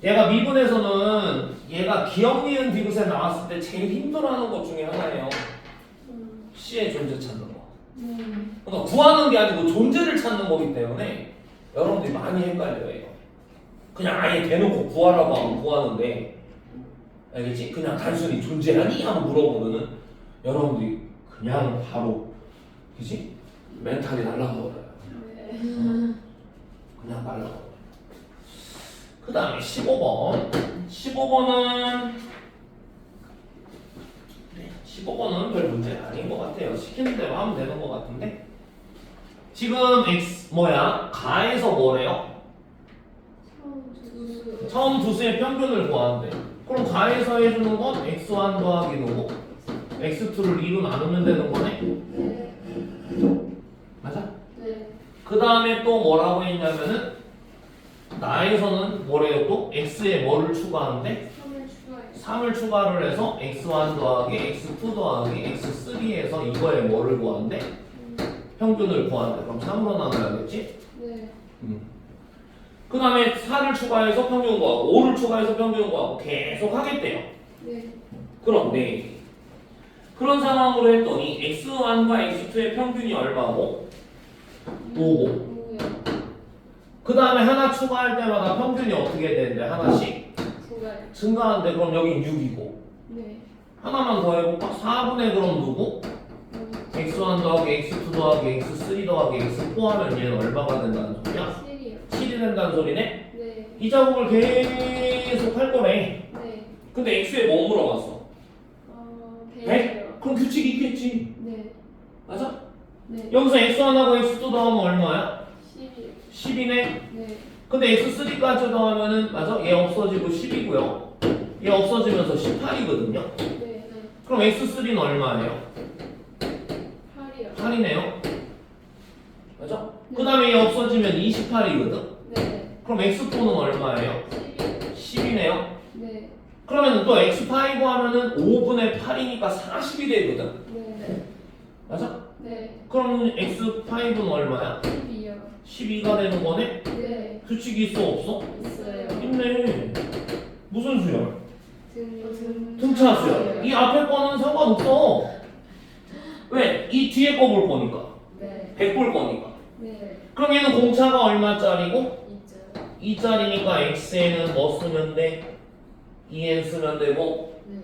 얘가 미분에서는 얘가 기억, 니은, 디귿에 나왔을 때 제일 힘들어하는 것 중에 하나예요. C의 존재 찾는 거. 네. 그러니까 구하는 게 아니고 존재를 찾는 거기 때문에 여러분들이 많이 헷갈려요. 이거. 그냥 아예 대놓고 구하라고 하면 구하는데 알겠지? 그냥 단순히 존재하니? 하고 물어보면은 여러분들이 그냥 바로 그치? 멘탈이 날아가 버려요. 네. 그냥 날아가 버려요. 그 다음에 15번. 15번은 15번은 별 문제 아닌 것 같아요. 시키는 대로 하면 되는 것 같은데 지금 X 뭐야? 가에서 뭐래요? 처음 두 수의 평균을 구하는데 그럼 가에서 해주는 건 x1 더하기 누구? x2를 2로 나누면 되는 거네? 네. 맞아? 네. 그 다음에 또 뭐라고 했냐면은 나에서는 뭐래요 또? x에 뭐를 추가하는데? 3을 추가를 해서 x1 더하기 x2 더하기 x3에서 이거에 뭐를 구하는데? 평균을 구하는데 그럼 3으로 나눠야겠지? 네. 그 다음에 4를 추가해서 평균 구하고 5를 추가해서 평균 구하고 계속 하겠대요. 네. 그런데 그런 상황으로 했더니 x1과 x2의 평균이 얼마고? 5고 그 다음에 하나 추가할 때마다 평균이 어떻게 되는데 하나씩 증가하는데 그럼 여긴 6이고 네. 하나만 더 해볼까? 4분의 그럼 누구? x1 더하기 x2 더하기 x3 더하기 x4 하면 얘는 얼마가 된다는 소리야? 7이 된다는 소리네? 네. 이 작업을 계속 할 거네. 네. 근데 x에 뭐 물어봤어? 100? 그럼 규칙이 있겠지. 네. 맞아? 네. 여기서 x1하고 x2 더하면 얼마야? 10이요. 10이네? 네. 근데 x3까지 더하면은 맞아? 얘 없어지고 10이고요. 얘 없어지면서 18이거든요. 네. 그럼 x3는 얼마예요? 8이요. 8이네요. 맞아? 네. 그 다음에 얘 없어지면 28이거든. 네. 그럼 x4는 얼마예요? 10이요. 10이네요. 네. 그러면 또 x5 하면은 5분의 8이니까 40이 되거든. 네. 맞아? 네. 그럼 x5는 얼마야? 10이요. 12가 되는 거네? 네. 규칙이 있어 없어? 있어요. 있네. 무슨 수열? 등차수야. 이 앞에 거는 상관없어. 왜? 이 뒤에 거 볼 거니까. 네. 100 볼 거니까. 네. 그럼 얘는 공차가 얼마짜리고? 있죠. 2짜리니까 x에는 뭐 쓰면 돼? 2n 쓰면 되고 네.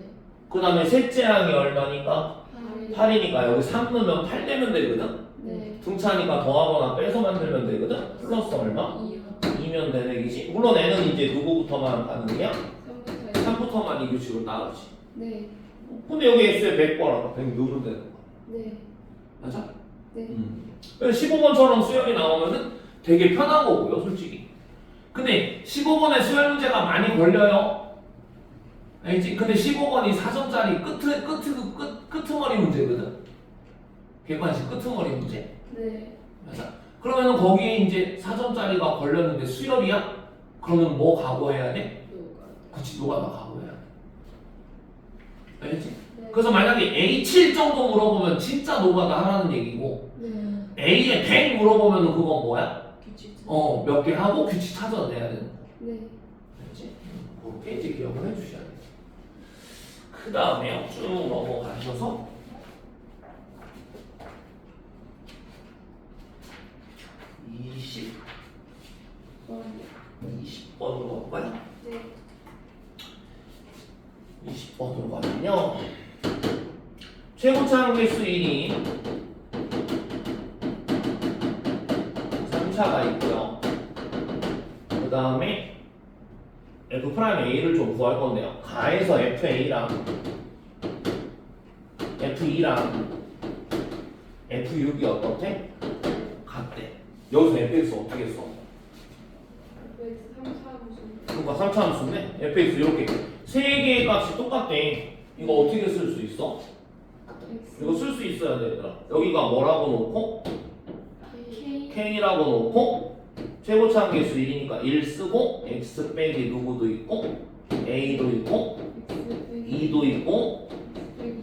그 다음에 셋째 항이 얼마니까? 8. 8이니까 여기 3 넣으면 8 되면 되거든? 네. 등차니까 더하거나 빼서 만들면 되거든? 플러스 얼마? 2요. 2면 되는 얘기지. 물론 n은 이제 누구부터만 가능이야? 3부터 3부터만 이 규칙으로 따르지. 네. 근데 여기 x에 100 거라고 100 넣으면 되는 거야. 네. 맞아? 네. 15번처럼 수열이 나오면은 되게 편한 거고요, 솔직히. 근데 15번에 수열 문제가 많이 걸려요. 알지? 근데 15번이 4점짜리 끄트머리 문제거든. 객관식 끄트머리 문제. 네. 맞아. 그러면은 거기에 이제 4점짜리가 걸렸는데 수열이야? 그러면 뭐 각오해야 돼? 그치, 노가다 각오해야 돼. 알지? 네. 그래서 만약에 A7 정도 물어보면 진짜 노가다 하라는 얘기고 네. A에 100 물어보면 그건 뭐야? 규칙. 몇 개 하고 규칙 찾아내야 되는 거. 네. 알지? 그렇게 이제 기억을 해주셔야 돼. 그 다음에 쭉 넘어가셔서 20번으로 가볼까요? 네. 20번으로 가면요. 최고차 항계수 1이 3차가 있고요. 그 다음에 F'A를 좀 구할 건데요. 가에서 FA랑 F2랑 F6이 어떻대? 같대. 여기서 FX 어떻게 써? FX 3, 4 무슨. 그러니까 3차 함수인데 FX 이렇게 세 개의 값이 똑같대. 이거 어떻게 쓸 수 있어? X. 이거 쓸 수 있어야 돼, 얘들아. 여기가 뭐라고 놓고 K. K라고 놓고 최고차 함계수 1이니까 1 쓰고 X 빼기 누구도 있고 A도 있고 X. 2도 있고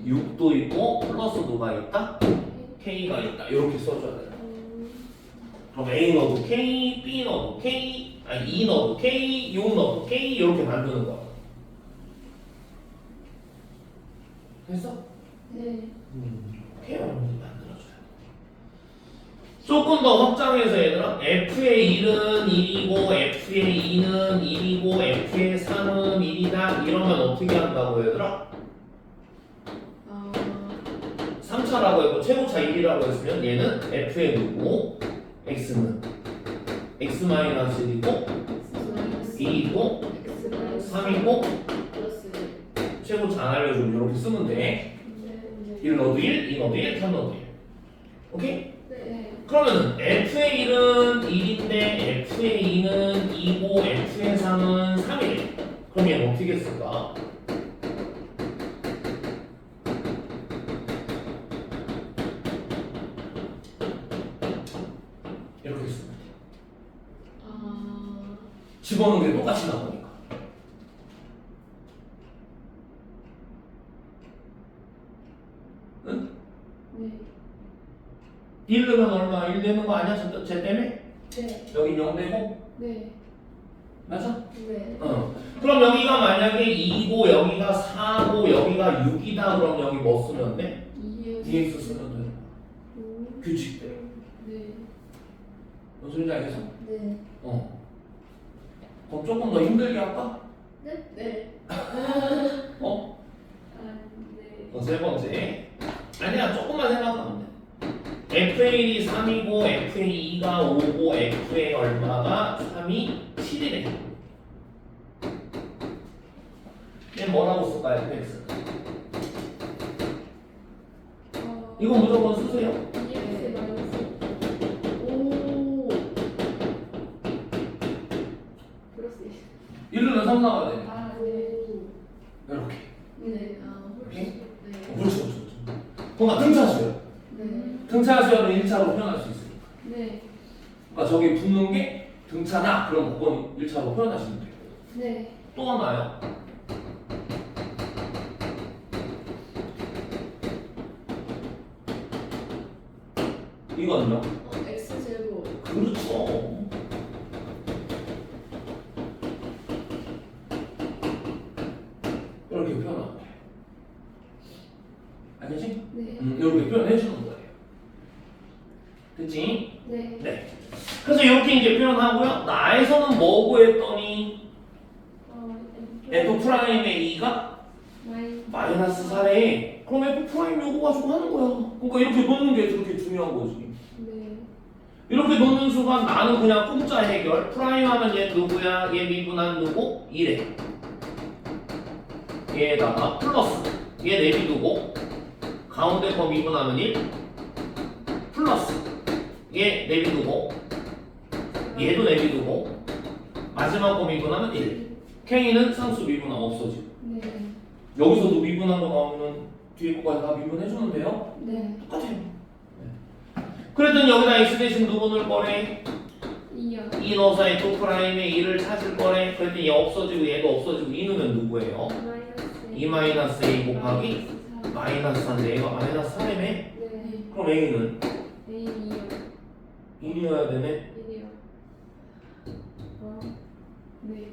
6도 있고 플러스 누가 있다? K가 있다. 이렇게 써줘야 돼. 그럼 A 넣어도 K, B 넣어도 K, 아니 2 넣어도 K, 6 넣어도 K 이렇게 만드는 거야. 됐어? 네. 이렇게 여러분이 만들어줘요. 조금 더 확장해서 얘들아 F의 1은 1이고 F의 2는 1이고 F의 3은 1이다 이러면 어떻게 한다고 얘들아? 3차라고 했고 최고차 1이라고 했으면 얘는 F의 누구? X는 X-1이고 2이고 3이고 최고차 안 알려주면 이렇게 쓰면 돼. 1 넣어도 1, 2 넣어도 1, 3 넣어도 1. 오케이? 네. 그러면 F의 1은 1인데 F의 2는 2고 F의 3은 3이래. 그럼 얘는 어떻게 쓸까? 이렇게 쓰면 돼. 집어넣은 게 똑같이 나오니까. 응? 네. 1 넣으면 얼마? 1 되는 거 아니야? 쟤 때문에? 네. 여기 0 되고? 네. 맞아? 네. 그럼 여기가 만약에 2고 여기가 4고 여기가 6이다 그럼 여기 뭐 쓰면 돼? dx 쓰면 되는 거야. 규칙대로. 네. 무슨 소리인지 알겠어? 네. 그럼 조금 더 힘들게 할까? 네. 네. 어? 네. 세 번째. 아니야, 조금만 생각하면 돼. FA이 3이고 FA 2가 5고 FA 얼마가 3이 7이래. 얘 뭐라고 쓸까요, FX? 이거 무조건 쓰세요. EX 마이너스. 오. 플러스 1은 3 나와야 돼. 아, 네. 이렇게. 네. 오케이? 네. 그렇죠, 그렇죠. 그러니까 등차수열. 네. 등차수열은 1차로 표현할 수 있으니까. 네. 그러니까 저기 붙는 게 등차다. 그럼 그건 1차로 표현하시면 돼요. 네. 또 하나요. 이거는요? X 제곱. 그렇죠. 이렇게 알겠지? 네. 이렇게 표현해 주는 거예요. 됐지? 네. 네. 그래서 이렇게 이제 표현하고요. 나에서는 뭐고 했더니 f 프라임의 2가 마이너스 4래. 그럼 f 프라임 요거 가지고 하는 거야. 그러니까 이렇게 놓는 게 그렇게 중요한 거지. 네. 이렇게 놓는 순간 나는 그냥 공짜 해결. 프라임 하면 얘 누구야? 얘 미분한 누구? 2래. 얘에다가 플러스. 얘 내비두고 가운데 거 미분하면 1 플러스. 얘 내비두고 얘도 내비두고 마지막 거 미분하면 1. K는 상수 미분함 없어지고. 네. 여기서도 미분한 거 나오면 뒤에 거까지 다 미분해주면 돼요? 네. 똑같아요. 그랬더니 여기다 x 대신 누구 넣을 거래? 2요. 2 넣어서 f 프라임의 2를 찾을 거래. 그랬더니 얘 없어지고 얘도 없어지고 2 넣으면 누구예요? 2 마이너스 a 곱하기 마이너스 4인데 얘가 마이너스 3이네? 네. 그럼 a는 A 2요. 1이어야 되네? 1이요. 네.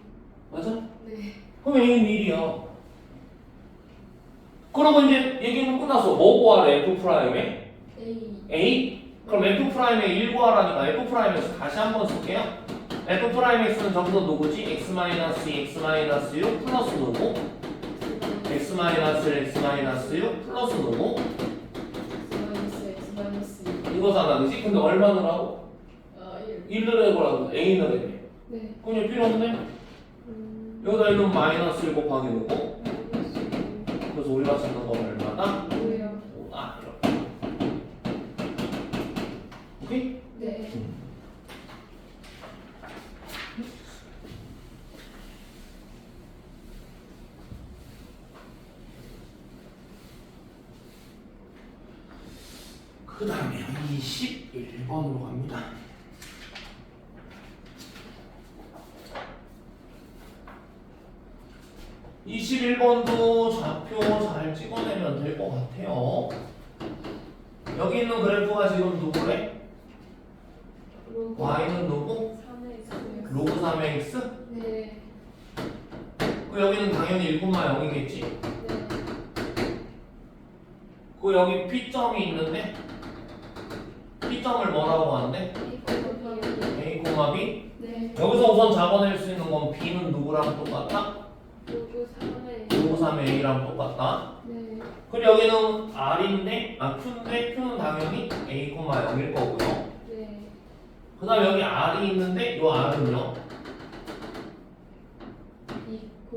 맞아? 네. 그럼 a는 1이야. 그러고 이제 얘기는 끝났어. 뭐 구하래? f 프라임의 A. a? 그럼 f 프라임의 1 구하라니까 f 프라임에서 다시 한번 쓸게요. f 프라임 x는 저기서 누구지? x 마이너스 2, x 마이너스 6 플러스 누구? x 마이너스 1, x 마이너스 6 플러스 누구? X 마이너스 이거잖아, 그지? 근데 얼마 넣으라고? 1. 1을 해보라고. a 넣으래. 네. 그럼 얘 필요 없네? 여기다 1은 마이너스 1 곱하기 누구? 그래서 우리가 찾는 건 얼마나? 5요. 5다. 이렇게. 오케이? 네. 그 다음에 21번으로 갑니다. 21번도 좌표 잘 찍어내면 될 것 같아요. 여기 있는 그래프가 지금 누구래? y는 누구? 3X. 로그 3x? 네. 그 여기는 당연히 1,0이겠지? 네. 그 여기 P점이 있는데 P점을 뭐라고 하는데? A, B? 네. 여기서 우선 잡아낼 수 있는 건 B는 누구랑 똑같다? 로그 3에. 로그 3의 A랑 똑같다. 네. 그리고 여기는 R인데, Q인데 Q는 당연히 A, 0일 거고요. 네. 그 다음에 여기 R이 있는데 이 R은요?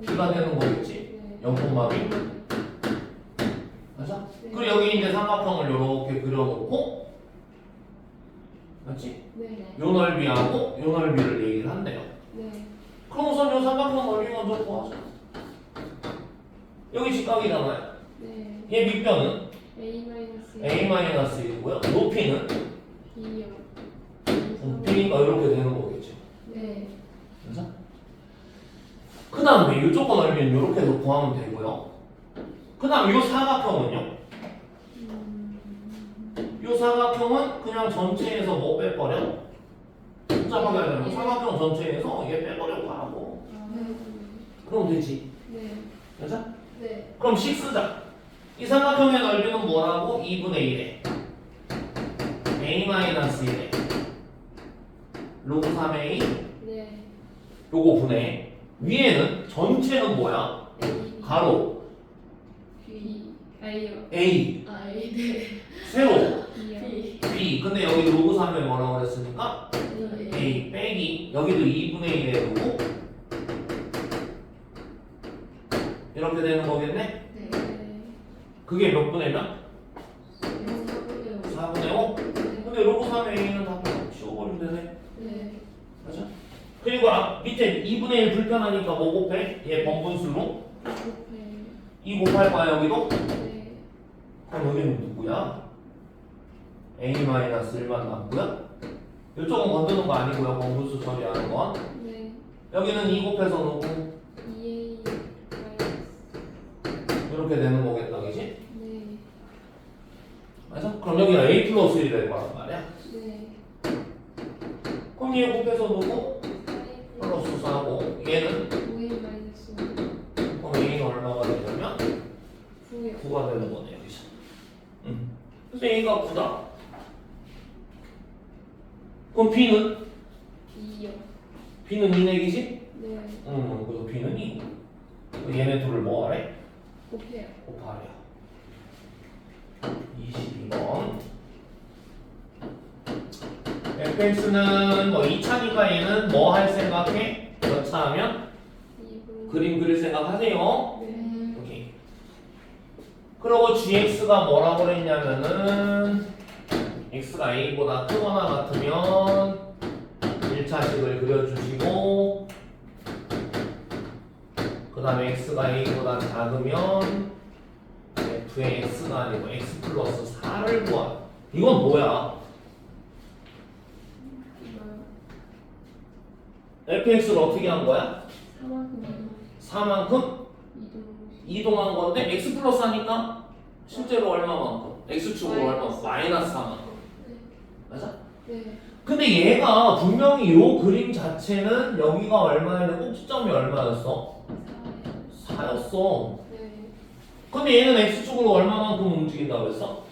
B가 되는 거겠지? 네. 0, B? 맞아? 네. 그리고 여기 이제 삼각형을 이렇게 그려놓고 맞지? 네. 요 넓이하고 요 넓이를 얘기를 한대요. 네. 그럼 우선 요 삼각형 넓이 먼저 구하자. 여기 직각이잖아요. 네. 얘 밑변은 A-1. A-1이고요. 높이는 B요. B니까 이렇게 되는 거겠죠. 네. 그래서 그 다음에 이쪽 거 넓이는 이렇게 해서 구하면 되고요. 그 다음 이 사각형은요. 이 사각형은 그냥 전체에서 뭐 빼버려? 복잡하게 하려면 사각형 전체에서 얘 빼버려고 하고 네. 그럼 되지. 네. 맞아? 네. 그럼 식 쓰자. 이 삼각형의 넓이는 뭐라고? 2분의 1에 A-1에 로그 3A 네. 요거 분해. 위에는 전체는 뭐야? A. 가로 B. A요. A A. 네. 세로 B요. B. 근데 여기 로그 3에 뭐라고 그랬으니까 A 빼기 여기도 2분의 1에 두고 이렇게 되는 거겠네? 네. 그게 몇 분의 몇? 4분의 4분의 5? 근데 로그 3의 A는 다 치워버리면 되네. 네. 맞아? 그리고 밑에 2분의 1 불편하니까 뭐 곱해? 얘 번분수로 2 곱할 거야 여기도? 네. 그럼 여기는 누구야? A-1만 남고요? 이쪽은 건드는 거 아니고요. 번분수 처리하는 건 네. 여기는 2 곱해서 누구? 2A 마이너스. 이렇게 되는 거겠다 그지? 네. 맞아? 그럼 여기가 A 플러스 1이 될 거란 말이야. 네. 그럼 얘 곱해서 누구? 플러스 4고 얘는 5A 마이너스. 그럼 A는 얼마가 되냐면 9요. 9가 되는 거네 여기서. 그래서 A가 9다. 그럼 B는? 2요. B는 2내기지? 네. 그래서 B는 2. 얘네 둘을 뭐 하래? 곱해요. 곱하래요. 22번. fx는 뭐 2차니까 얘는 뭐 할 생각해? 몇 차 하면? 2분. 그림 그릴 생각하세요. 네. 오케이. 그리고 gx가 뭐라고 그랬냐면은 x가 a보다 크거나 같으면 1차식을 그려주시고 그 다음에 x가 a보다 작으면 f의 x가 아니고 x 플러스 4를 구하. 이건 뭐야? 이거요. fx를 어떻게 한 거야? 4만큼 4만큼 이동. 이동한 건데 x 플러스 하니까 실제로 얼마만큼? x축으로 얼마만큼? 마이너스 4만큼. 네. 맞아? 네. 근데 얘가 분명히 요 그림 자체는 여기가 얼마였는데 꼭지점이 얼마였어? 4요. 4였어. 네. 근데 얘는 x축으로 얼마만큼 움직인다고 했어?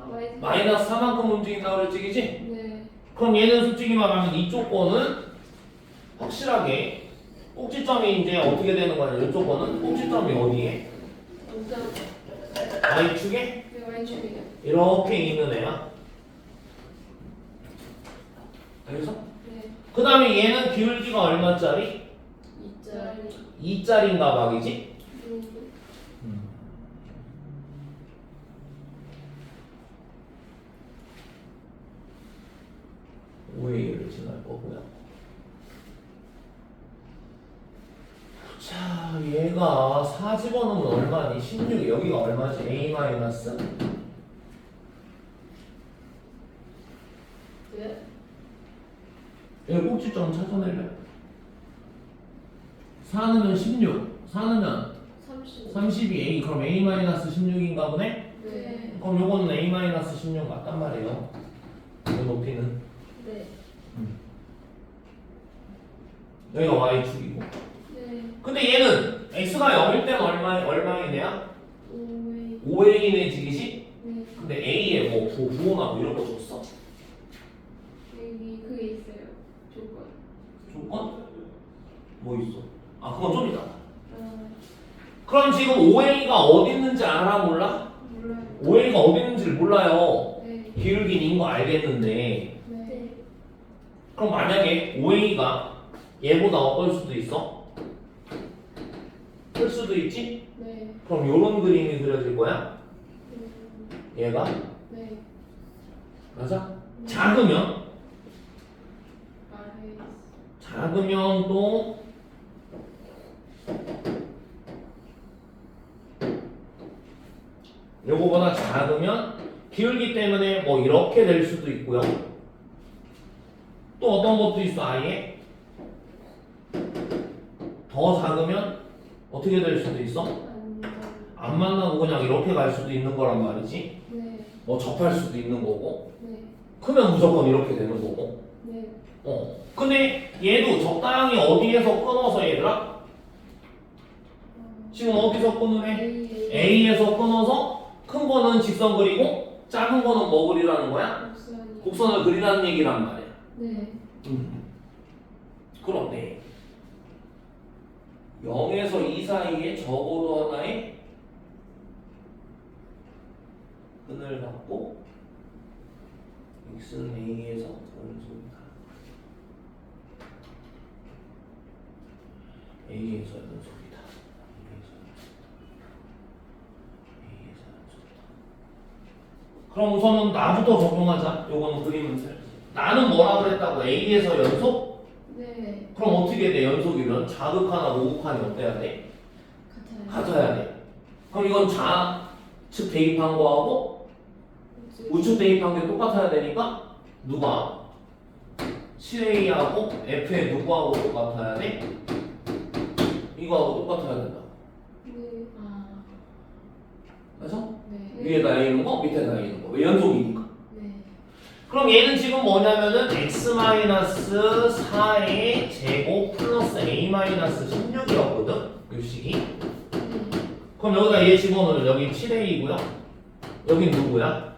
4y. 마이너스 4만큼 움직인다고 그랬지, 그지? 네. 그럼 얘는 솔직히 말하면 이쪽 거는 확실하게 꼭지점이 이제 어떻게 되는 거냐? 이쪽 거는 꼭지점이 어디에? 원장. y축에? 네, y축이요. 이렇게 있는 애야. 알겠어? 네. 그 다음에 얘는 기울기가 얼마짜리? 2짜리. 2짜리인가 막이지? 오해를 지날 거고요. 자, 얘가 4 집어넣으면 얼마니? 16. 여기가 얼마지? A 마이너스? 네. 여기 꼭지점 찾아낼래? 4 넣으면 16. 4 넣으면 30. 32. A. 그럼 A 마이너스 16인가 보네? 네. 그럼 요거는 A 마이너스 16 맞단 말이에요. 이 높이는. 네. 여기가 Y축이고. 네. 근데 얘는 X가 0일 때는 얼마이네야? 5의. 5A네 지기지? 네. 근데 A에 뭐 부호나 뭐 이런 거 줬어? 여기 그게 있어요. 조건. 조건? 뭐 있어? 아 그건 좀 이따. 아, 그럼 지금 5A가 어디 있는지 알아 몰라? 몰라요. 5A가 어디 있는지를 몰라요. 네. 기울기인 거 알겠는데 네. 그럼 만약에 5A가 얘보다 어떨 수도 있어? 클 수도 있지? 네. 그럼 요런 그림이 그려질 거야? 얘가? 네. 맞아? 작으면? 아래. 작으면 또 요거보다 작으면 기울기 때문에 뭐 이렇게 될 수도 있고요. 또 어떤 것도 있어 아예 더 작으면 어떻게 될 수도 있어? 안 만나고 그냥 이렇게 갈 수도 있는 거란 말이지. 네. 뭐 접할 수도 있는 거고 네. 크면 무조건 이렇게 되는 거고. 네. 근데 얘도 적당히 어디에서 끊어서 얘들아? 지금 어디서 끊으래? A. A에서 끊어서 큰 거는 직선 그리고 작은 거는 뭐 그리라는 거야? 곡선이. 곡선을 그리라는 얘기란 말이야. 네. 그런데 0에서 2 사이에 적어도 하나의 끈을 갖고 x는 A에서 연속이다. A에서 연속이다. A에서 연속이다. 그럼 우선은 나부터 적용하자. 요거는 그리면 나는 뭐라 그랬다고? A에서 연속? 네. 그럼 어떻게 돼? 연속이면 자극하나 모극하니 어때야 돼? 같아요. 같아야 돼. 그럼 이건 좌측 대입한 거하고 우측 대입한 게 똑같아야 되니까 누가? 7A하고 F의 누구하고 똑같아야 돼? 이거하고 똑같아야 된다. 네. 아. 그래서 네. 위에다 A 있는 거, 밑에다 A 있는 거. 왜 연속이니까. 네. 그럼 얘는 지금 뭐냐면은 x-4의 제곱 플러스 a-16이었거든? 요 식이. 네. 그럼 여기다 얘 집어넣으면 여기 7a이고요. 여긴 누구야?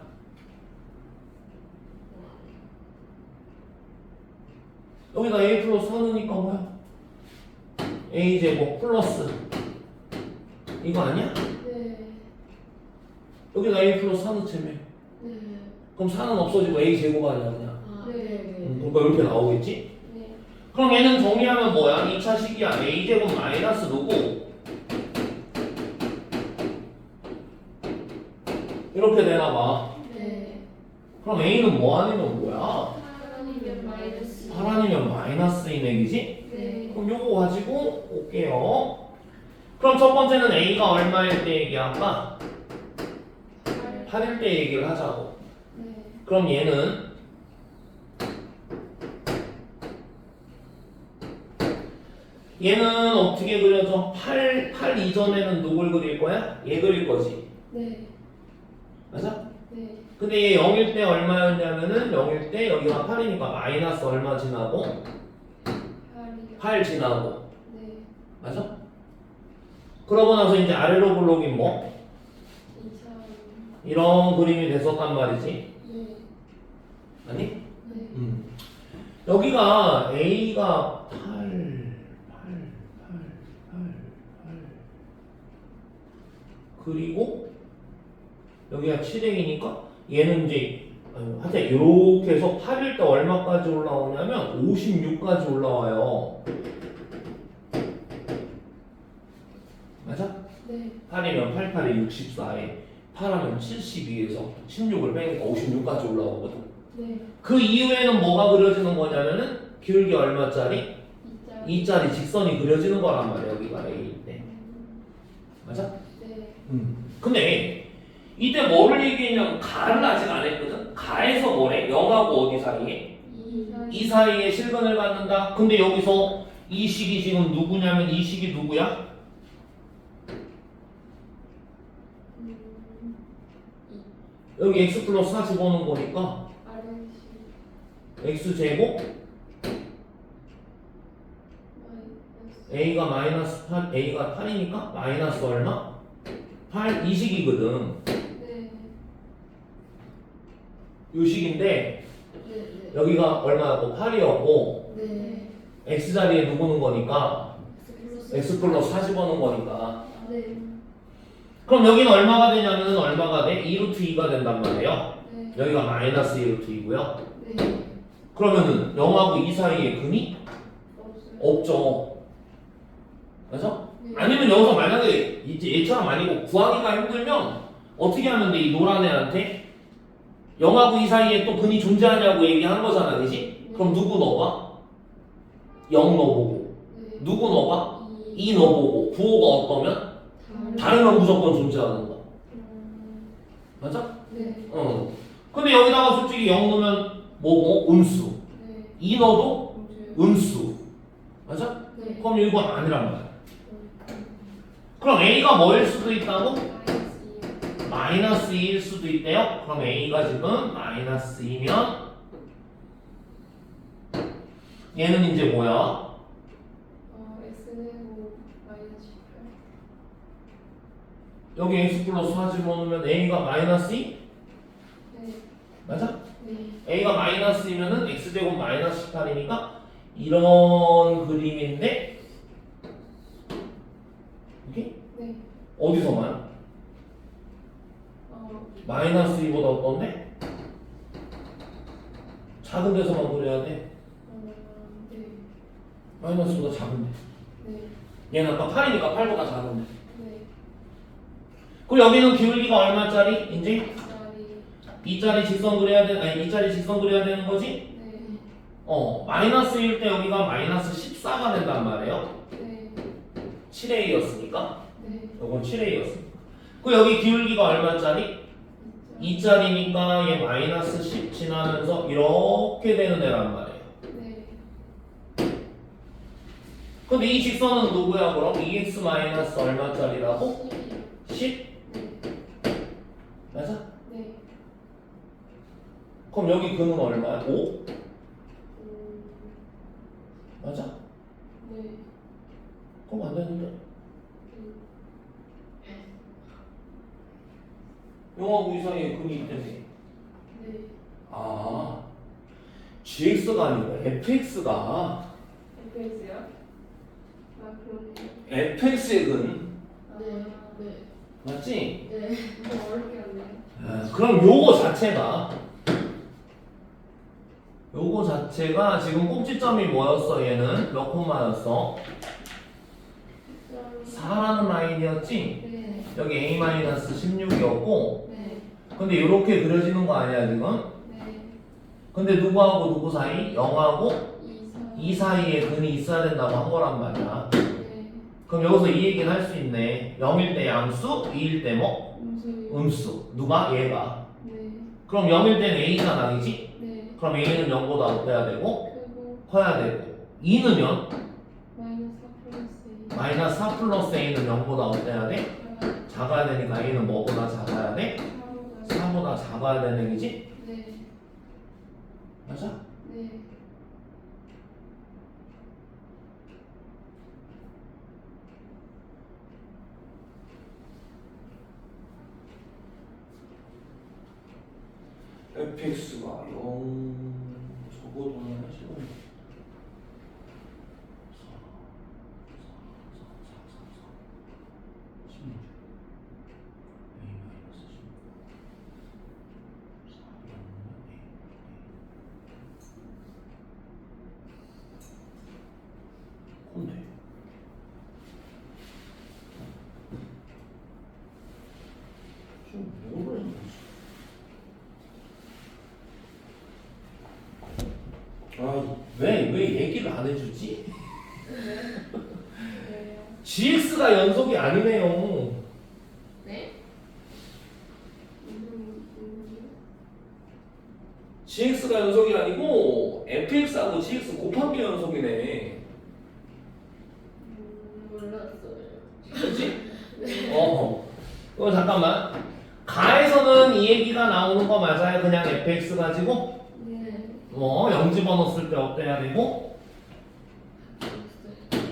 여기가 a 플러스 4니까 뭐야? a제곱 플러스 이거 아니야? 네. 여기가 a 플러스 4 넣으면 네. 그럼 4는 없어지고 a제곱 아니야 그냥. 아, 네. 그러니까 이렇게 나오겠지? 네. 그럼 얘는 정리하면 뭐야? 2차 식이야. a제곱 마이너스 누구? 이렇게 되나봐. 네. 그럼 a는 뭐 아니면 뭐야? 하나님은 마이너스. 8 아니면 마이너스 2맥이지? 네. 그럼 요거 가지고 올게요. 그럼 첫 번째는 a가 얼마일 때 얘기할까? 8일 때 얘기를 하자고. 네. 그럼 얘는 어떻게 그려져? 8 이전에는 누굴 그릴 거야? 얘 그릴 거지. 네. 맞아? 네. 근데 얘 0일 때 얼마였냐면은 0일 때 여기가 8이니까 마이너스 얼마 지나고? 8이요. 8 지나고. 네. 맞아? 그러고 나서 이제 아래로 굴러긴 뭐? 2차. 이런 그림이 됐었단 말이지. 네. 아니? 네. 여기가 A가 8 그리고 여기가 7A니까 얘는 이제 하여튼 이렇게 해서 8일 때 얼마까지 올라오냐면 56까지 올라와요. 맞아? 네. 8이면 88에 64에 8하면 72에서 16을 빼니까 56까지 올라오거든. 네. 그 이후에는 뭐가 그려지는 거냐면은 기울기 얼마짜리? 2차. 2짜리 직선이 그려지는 거란 말이야 여기가 A일 때. 맞아? 네. 근데 이때 뭐를 얘기했냐면 가를 아직 안 했거든. 가에서 뭐래? 0하고 어디 사이에? 2 사이에 실근을 갖는다. 근데 여기서 이 식이 지금 누구냐면 이 식이 누구야? 여기 x 플러스 4 집어넣은 거니까 x제곱 a가 마이너스 8 a가 8이니까 마이너스 얼마? 8 이 식이거든. 네. 이 식인데 네. 여기가 얼마였고 8이었고 네. x자리에 누구 넣은 거니까 x 플러스 4 집어넣은 거니까 네. 그럼 여기는 얼마가 되냐면 얼마가 돼? 2루트 2가 된단 말이에요. 네. 여기가 마이너스 2루트 2고요. 네. 그러면은 0하고 2 사이에 근이 없어요. 없죠. 그래서 네. 아니면 여기서 만약에 이제 얘처럼 아니고 구하기가 힘들면 어떻게 하면 돼? 이 노란 애한테 0하고 2 사이에 또 근이 존재하냐고 얘기한 거잖아, 그지? 그럼 누구 넣어봐? 0 넣어보고 네. 누구 넣어봐? 2 넣어보고 부호가 어떠면? 다르면 무조건 존재하는 거. 맞아? 네. 근데 여기다가 솔직히 0 넣으면 뭐고? 음수. 네. 2 넣어도 공주. 음수. 맞아? 네. 그럼 이건 아니란 말이야. 그럼 A가 뭐일 수도 있다고? 마이너스 2일 수도 있대요. 그럼 A가 지금 마이너스 2면 얘는 이제 뭐야? X는 마이너스 18. 여기 X 플러스 4 집어넣으면 A가 마이너스 2? 네. 맞아? 네. A가 마이너스 2면은 X제곱 마이너스 18이니까 이런 그림인데 오케이? 네. 어디서만? 마이너스 2보다 어떤데? 작은 데서만 그려야 돼. 네. 마이너스보다 작은데. 네. 얘는 아까 8이니까 8보다 작은데. 네. 그리고 여기는 기울기가 얼마짜리? 이제 짜리. 2짜리 직선 그려야 돼. 아니 2짜리 직선 그려야 되는 거지? 네. 마이너스일 때 여기가 마이너스 14가 된단 말이에요. 네. 7A였으니까. 네. 이건 7A였으니까. 그 여기 기울기가 얼마짜리? 2짜리니까 얘 마이너스 10 지나면서 이렇게 되는 애란 말이에요. 네. 근데 이 직선은 누구야 그럼? 2x 마이너스 얼마짜리라고? 10? 네. 맞아? 네. 그럼 여기 근은 얼마야? 5? 맞아? 네. 그럼 안 되는데? 0하고 이 사이에 근이 있다며. 네. 아, gx가 아니고 fx가 FX요? 아, 그러네요. fx의 근 네. 네. 맞지? 네. 너무 어렵게 하네요. 그럼 요거 자체가 지금 꼭지점이 뭐였어? 얘는 몇 콤마였어? 4라는 라인이었지? 네. 여기 a-16이었고 네. 근데 이렇게 그려지는 거 아니야 지금? 네. 근데 누구하고 누구 사이? 0하고 2, 2 사이에 근이 있어야 된다고 한 거란 말이야. 네. 그럼 여기서 이 얘기는 할 수 있네. 0일 때 양수, 2일 때 뭐? 음수. 음수. 누가? 얘가. 네. 그럼 0일 때는 a가 나이지? 네. 그럼 a는 0보다 어때야 되고? 그리고 커야 되고 2는요? 마이너스 4 플러스 A. 마이너스 4 플러스 a는 0보다 어때야 돼? 작아야 되니까 a는 뭐보다 작아야 돼? 4보다 작아야 되는 얘기지? 네. 맞아? 네. fx가 0 적어도는 지금 16 좀 뭐를 했는 거지? 왜 얘기를 안 해주지? 네. GX가 연속이 아니네요. 네? GX가 연속이 아니고 FX하고 GX 곱한 게 연속이네. 몰랐어요. 그렇지? 네. 이거 잠깐만. 가에서는 이 얘기가 나오는 거 맞아요? 그냥 FX 가지고? 네. 0 집어넣었을 때 어때야 되고?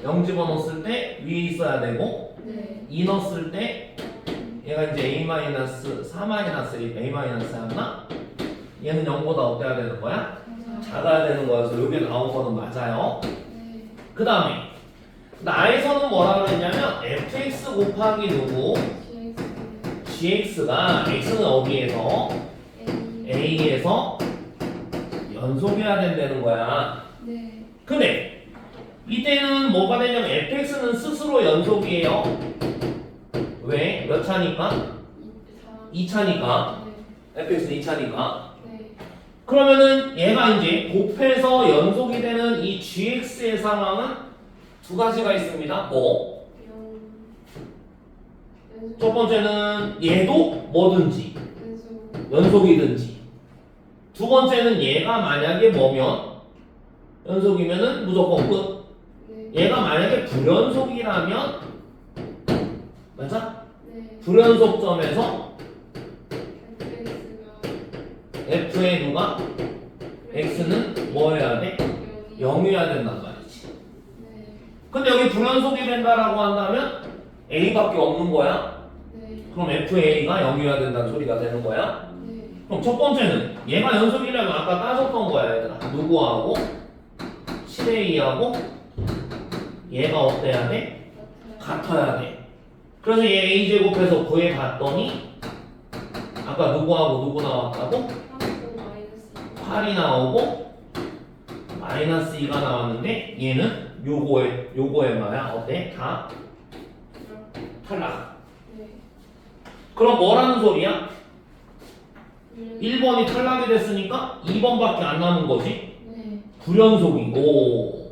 0 집어넣었을 때 위에 있어야 되고 네. 2 넣었을 때 얘가 이제 A-4였나? 얘는 0보다 어때야 되는 거야? 작아야 되는 거여서 여기 나온 거는 맞아요. 네. 그 다음에 나에서는 뭐라 그랬냐면 fx 곱하기 누구? gx가 x는 어디에서? a에서 연속해야 된다는 거야. 네. 근데 이때는 뭐가 되냐면 fx는 스스로 연속이에요. 왜? 몇 차니까? 2차니까. 네. fx는 2차니까. 네. 그러면은 얘가 이제 곱해서 연속이 되는 이 gx의 상황은 두 가지가 있습니다. 뭐? 첫 번째는 얘도 뭐든지 연속이든지. 두 번째는 얘가 만약에 뭐면 연속이면은 무조건 끝. 얘가 만약에 불연속이라면 맞아? 네. 불연속점에서 FX가 f의 누가? x는 뭐 해야 돼? 0이어야 된단 말이지. 네. 근데 여기 불연속이 된다라고 한다면 a밖에 없는 거야. 네. 그럼 fa가 0이어야 된다는 소리가 되는 거야. 네. 그럼 첫 번째는 얘가 연속이라면 아까 따졌던 거야 얘들아. 누구하고? 7a하고 얘가 어때야 돼? 같아야 돼. 그래서 얘 a제곱해서 구해봤더니 아까 누구하고 누구 나왔다고? 8이 나오고 마이너스 2가 나왔는데 얘는 요거에 뭐야? 어때? 다 탈락. 네. 그럼 뭐라는 소리야? 1번이 탈락이 됐으니까 2번밖에 안 남은 거지? 네. 불연속이고.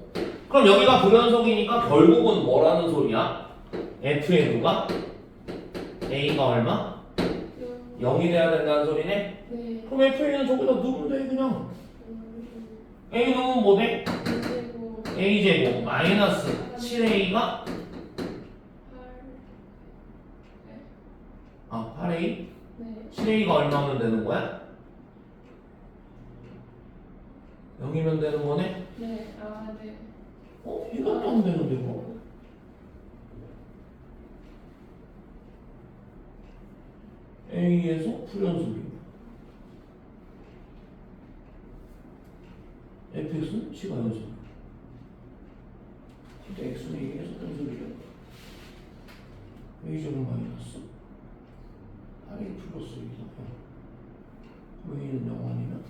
그럼 여기가 불연속이니까 결국은 뭐라는 소리야? f의 누가? a가 얼마? 0이 돼야 된다는 소리네? 네. 그럼 fa는 저기다 넣으면 돼 그냥. a 넣으면 뭐 돼? a제곱 마이너스 7a가 8a? 네. 7a가 얼마면 되는 거야? 0이면 되는 거네? 네. 아, 네. 이것도 안 되는데 뭐. A에서 풀연습이 fx는 C가 연습 진짜 x는 A에서 연습이죠. A제곱 마이너스 I 플러스 2다. A는 0 아니면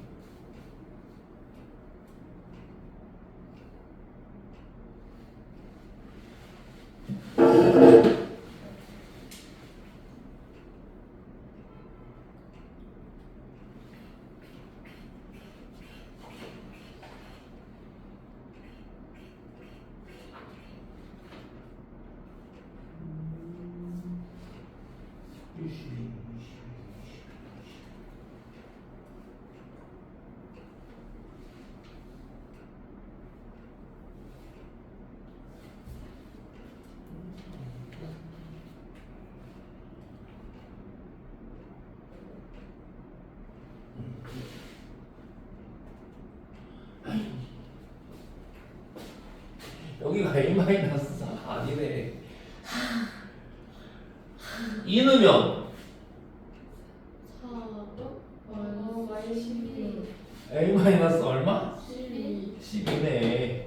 여기가 A-4 아니네. 2 넣으면 4 A- 얼마? 12 10이네.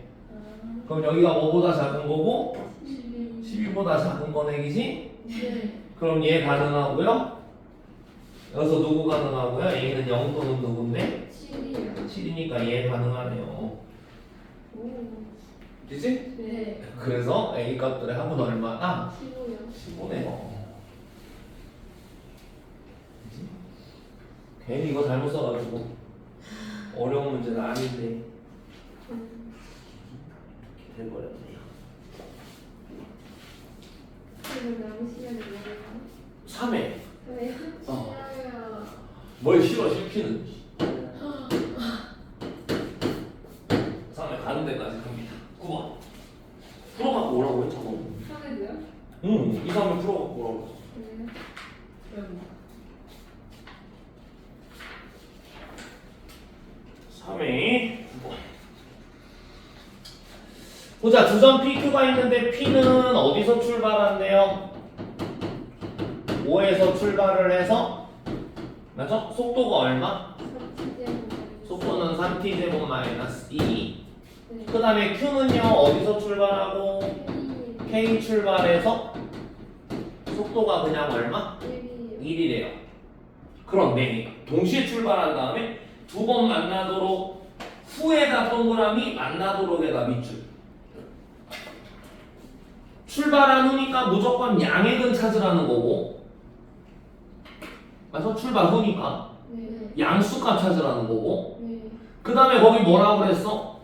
그럼 여기가 뭐보다 작은 거고 12보다 작은 거 내기지? 네. 그럼 얘 가능하고요. 여기서 누구 가능하고요? 얘는 0 또는 누군데? 7이요. 7이니까 얘 가능하네요. 오. 그치? 네. 그래서 A 값들의 합은 얼마나? 15요. 15네요. 괜히 이거 잘못 써가지고 어려운 문제는 아닌데 해버렸네요. 그럼 남은 시간이 뭐예요? 3회 네. 어. 싫어요. 뭘 싫어 싫기는 3회 가는 데까지 갑니다. 9번 풀어갖고 오라고 했잖아. 하늘도요? 응 2, 3회 풀어갖고 오라고 했어. 네. 그럼 3회 9번 보자. 두점 PQ가 있는데 P는 어디서 출발한대요? 5에서 출발을 해서 맞죠? 속도가 얼마? 속도는 3t제곱 마이너스 2. 네. 그 다음에 Q는요 어디서 출발하고 K 출발해서 속도가 그냥 얼마? 1이래요. 그런데 동시에 출발한 다음에 두 번 만나도록 후에가 동그라미 만나도록에가 밑줄. 출발한 후니까 무조건 양액은 찾으라는 거고 맞아? 출발 후니까 네. 양수값 찾으라는 거고 네. 그 다음에 거기 뭐라고 그랬어?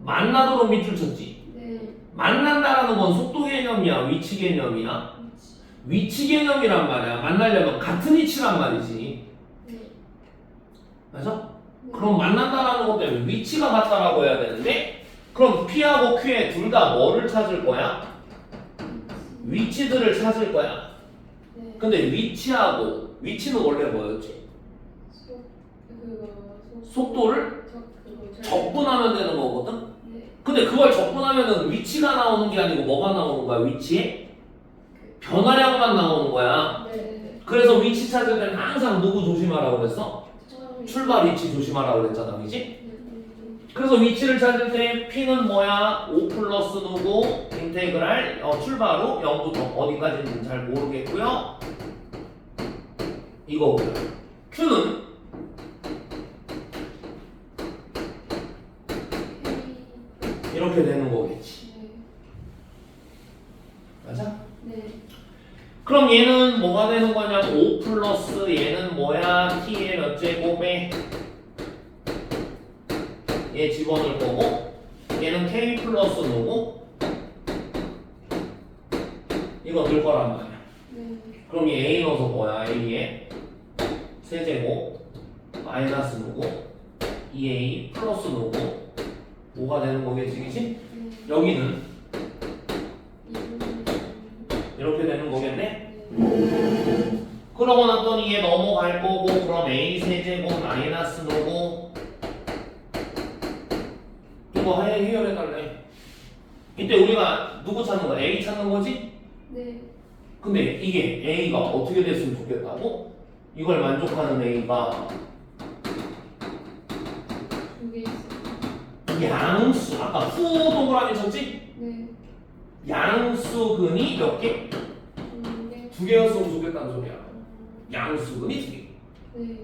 만나도록 밑줄 쳤지. 네. 만난다라는 건 속도 개념이야 위치 개념이야? 위치 개념이란 말이야. 만나려면 같은 위치란 말이지. 네. 맞아? 그럼 만난다라는 것 때문에 위치가 같다라고 해야 되는데 그럼 P하고 Q에 둘 다 뭐를 찾을 거야? 위치들을 찾을 거야. 네. 근데 위치는 원래 뭐였지? 속도를 적분하면 되는 거거든? 네. 근데 그걸 적분하면은 위치가 나오는 게 아니고 뭐가 나오는 거야? 위치에? 변화량만 나오는 거야. 네. 그래서 위치 찾을 때는 항상 누구 조심하라고 그랬어? 출발 위치 조심하라고 그랬잖아, 그지? 그래서 위치를 찾을 때 P는 뭐야? 5 플러스 누구? 인테그랄 출발 후 0부터 어디까지는 잘 모르겠고요. 이거고요. Q는 이렇게 되는 거겠지. 맞아? 네. 그럼 얘는 뭐가 되는 거냐? 5 플러스 얘는 뭐야? T의 몇 제곱에 얘 집어넣을 거고 얘는 K 플러스 누구? 이거 넣을 거란 말이야. 네. 그럼 얘 A 넣어서 뭐야? A에 세제곱 마이너스 누구? 2A 플러스 누구? 5가 되는 거겠지, 그치? 여기는 이렇게 되는 거겠네? 그러고 났더니 얘 넘어갈 거고 그럼 A 세제곱 마이너스 누구? 이거 해결해달래. 이때 우리가 누구 찾는 거야? A 찾는 거지? 네. 근데 이게 A가 어떻게 됐으면 좋겠다고? 이걸 만족하는 A가 2개 있어요. 양수, 아까 후 동그라미 쳤지? 네. 양수근이 몇 개? 2개. 두 개였으면 좋겠다는 소리야. 양수근이 두 개. 네.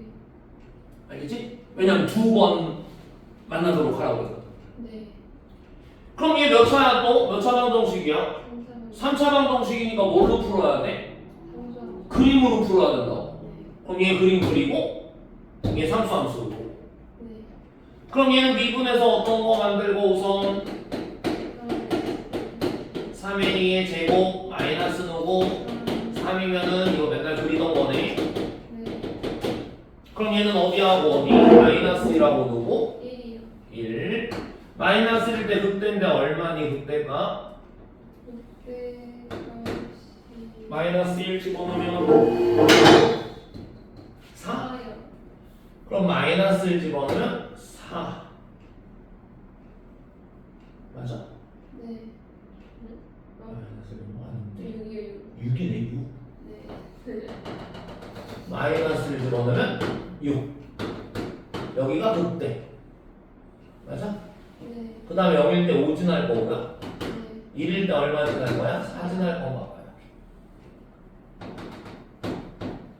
알겠지? 왜냐면 두 번 만나도록 하라고 했거든. 네. 그럼 얘 몇 차야 또? 몇 차 방정식이야? 3차. 3차 방정식이니까 뭘로 풀어야 돼? 3차. 그림으로 풀어야 된다고. 네. 그럼 얘 그림 그리고 얘 삼수함수로. 네. 그럼 얘는 미분에서 어떤 거 만들고 우선 3A의 제곱 마이너스 누고 3이면은 이거 맨날 그리던 거네. 네. 그럼 얘는 어디하고 어디? 마이너스 1하고 누고 1이요. 1 마이너스 1 때 그때인데 얼마니 그때가? 그때가 마이너스 1 집어넣으면 4 4요. 그럼 마이너스 1 집어넣으면 4 맞아? 네. 마이너스 1은 아닌데 6이요. 6이네 6 네. 마이너스 1 집어넣으면 6 여기가 그때 맞아? 네. 그 다음에 0일 때 5 지날 거고요 네. 1일 때 얼마 지날 거야? 4 지날 건가 봐요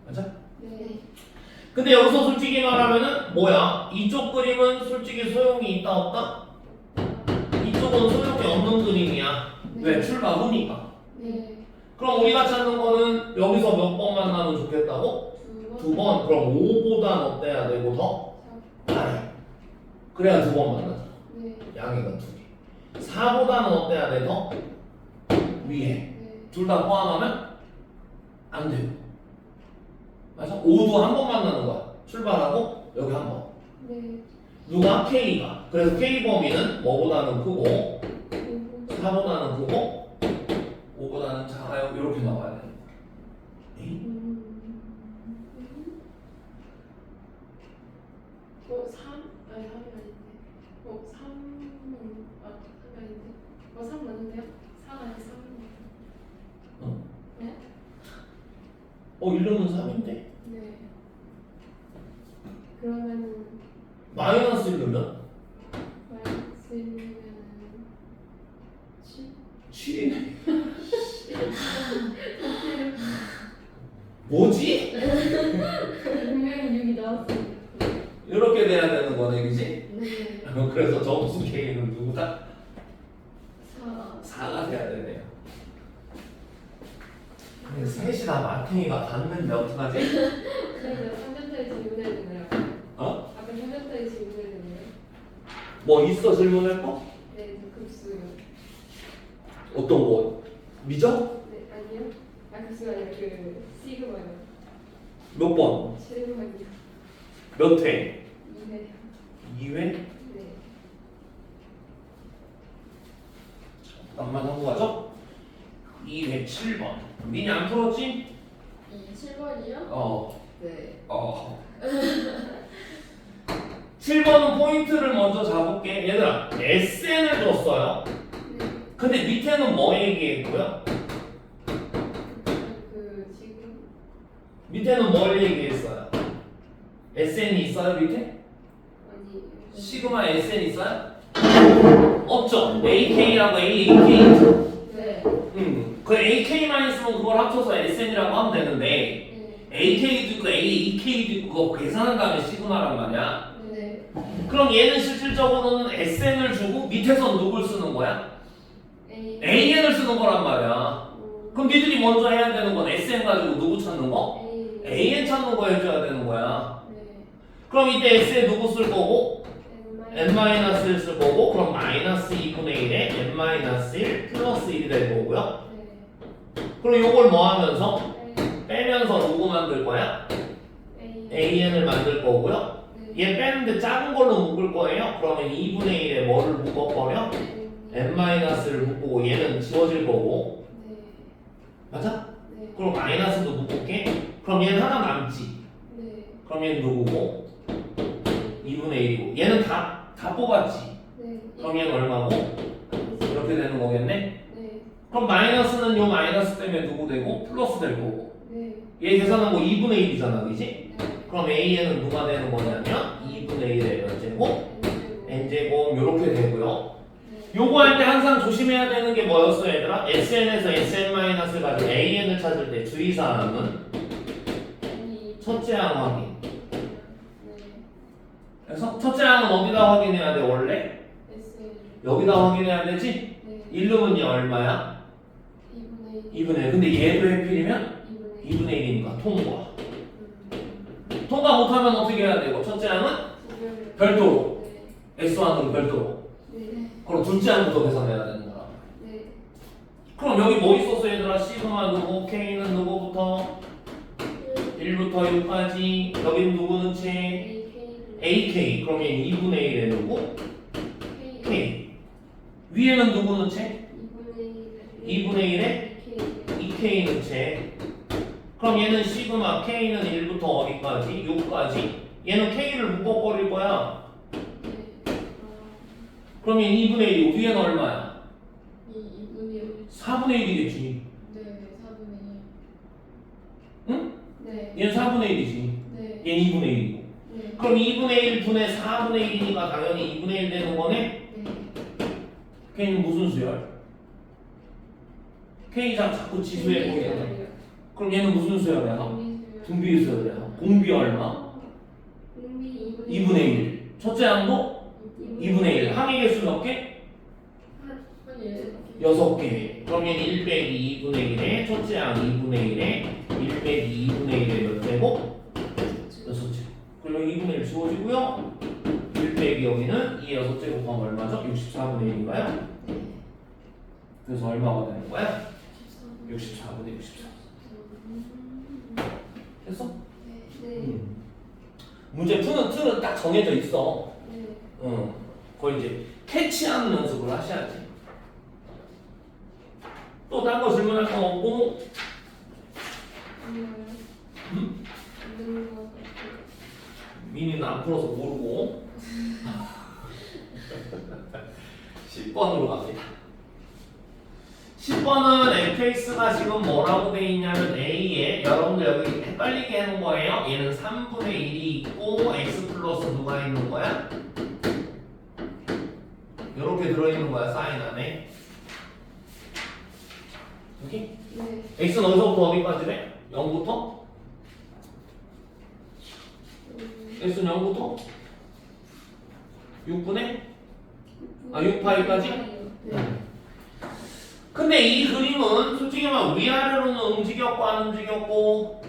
맞아? 네. 근데 여기서 솔직히 말하면은 뭐야? 이쪽 그림은 솔직히 소용이 있다 없다? 이쪽은 소용이 없는 그림이야 왜? 출발 후니까 네. 그럼 우리가 찾는 거는 여기서 몇 번 만나면 좋겠다고? 2번 그럼 5보단 어때야 되고 더? 아래 그래야 2번 만나잖아 네. 양이가 2개 4보다는 어때야 돼 더? 위에 네. 둘 다 포함하면 안 돼요 맞아? 5도 한 번 만나는 거야 출발하고 여기 한번 네. 누가? K가 그래서 K 범위는 뭐보다는 크고 4보다는 크고 5보다는 작아요 이렇게 나와야 돼 에이? 3? 아니 3이 아닌데 3은 3이 아닌데 3 맞는데요? 4가 아니라 3. 어? 네? 이름은 3인데? 네. 그러면은 마이너스 1이면? 마이너스면은 7? 7이네 뭐지? 분명히 6이 나왔어요. 이렇게 돼야 되는 거네 그지? 네. 그래서 점수 K는 누구다? 4. 4가 돼야 되네요 근데 셋이 다 마탱이가 같는데 어떡하지? 저희가 3점짜리 질문해야 되나요? 어? 아까 3점짜리 질문해야 되나요? 뭐 있어 질문할 거? 네, 급수요. 어떤 거? 미적? 네, 아니요. 급수가 아니라 그 시그마요. 몇 번? 7번이요. 몇 회? 2회. 2회? 네. 잠깐만 하고 가죠? 2회 7번 니네 안 풀었지? 7번이요? 네. 7번은 포인트를 먼저 잡을게 얘들아 SN을 줬어요 네. 근데 밑에는 뭐 얘기했고요? 지금 밑에는 뭘 얘기했어요? SN이 있어요 밑에? 아니 시그마 SN 있어요? 없죠? AK라고 AAK 네. 그 AK만 있으면 그걸 합쳐서 SN이라고 하면 되는데 네. AK도 있고 AEK도 있고 그거 계산한 다음에 시그마란 말이야 네. 그럼 얘는 실질적으로는 SN을 주고 밑에서 누굴 쓰는 거야? A. AN을 쓰는 거란 말이야 그럼 니들이 먼저 해야 되는 건 SN 가지고 누구 찾는 거? A. AN 찾는 거 해줘야 되는 거야 네. 그럼 이때 S에 누구 쓸 거고? N-1 n-1을 쓸 거고 그럼 마이너스 2분의 1에 n-1 플러스 1이 될 거고요 네. 그럼 요걸 뭐 하면서? A. 빼면서 누구 만들 거야? A. AN을 만들 거고요 네. 얘 빼는데 작은 걸로 묶을 거예요 그러면 2분의 1에 뭐를 묶어버려? n-를 묶고 얘는 지워질 거고 네. 맞아? 네. 그럼 마이너스도 묶을게 그럼 얘는 하나 남지 네. 그럼 얘는 누구고? 2분의 1이고 얘는 다 뽑았지 네. 그럼 얘는 얼마고? 이렇게 되는 거겠네? 네. 그럼 마이너스는 요 마이너스 때문에 누구 되고 플러스 될 거고 네. 얘 계산은 뭐 2분의 1이잖아, 그지? 네. 그럼 a에는 누가 되는 거냐면 2분의 1의 몇제곱? n제곱 요렇게 되고요. 요거 할 때 항상 조심해야 되는 게 뭐였어, 얘들아? sn에서 sn-을 가지고 an을 찾을 때 주의사항은 첫째 항 확인. 그래서 첫째 항은 어디다 확인해야 돼, 원래? 여기다 확인해야 되지? 1름은요 얼마야? 2분의 1. 근데 얘도 해필이면 2분의 1이니까 통과. 통과 못하면 어떻게 해야 되고? 첫째 항은 별도로. S항은 별도로. 그럼 둘째 항부터 계산해야 되는 거야. 그럼 여기 뭐 있었어, 얘들아? 시그마 누구, K는 누구부터? 1부터 6까지. 여긴 누구는 체? AK. 그럼 얘는 2분의 1에 누구? K. 위에는 누구는 체? 2분의 1에 2K는 체. 그럼 얘는 시그마 K는 1부터 어디까지? 6까지. 얘는 K를 묶어버릴 거야. 그럼 얘는 2분의 1이고 위에는 얼마야? 4분의 1이겠지. 응? 얘는 4분의 1이지. 얘는 2분의 1이고. 그럼 2분의 1 분의 4분의 1이니까 당연히 2분의 1 되는 거네? K는 무슨 수열? K 자꾸 지수에 보게 되네. 그럼 얘는 무슨 수열이야? 분비 수열이야. 공비 얼마? 2분의 1. 첫째 항도 2분의 1. 항의 개수 몇 개? 6개. 그럼 얘는 1 빼기 2분의 1에 첫째 항 2분의 1에 1 빼기 2분의 1에 몇 제곱? 6제곱. 그럼 여기 2분의 1 지워지고요. 1 빼기 여기는 2의 6제곱 하면 얼마죠? 64분의 1인가요? 그래서 얼마가 되는 거야? 64분의 64. 됐어? 문제 푸는 틀은 딱 정해져 있어. 거의 이제 캐치하는 연습을 하셔야지. 또 딴 거 질문할 거 없고? 미니는 안 풀어서 모르고 10번으로 갑니다. 10번은 fx가 지금 뭐라고 돼 있냐면 a에 여러분들 여기 헷갈리게 하는 거예요. 얘는 3분의 1이 있고 x 플러스 누가 있는 거야? 이렇게 들어있는 거야, 사인 안에. 여기? x는 어디서부터 어디까지래? 0부터? x는 0부터? 6분의? 6파이까지? 근데 이 그림은 솔직히 말하면 위아래로는 움직였고 안 움직였고?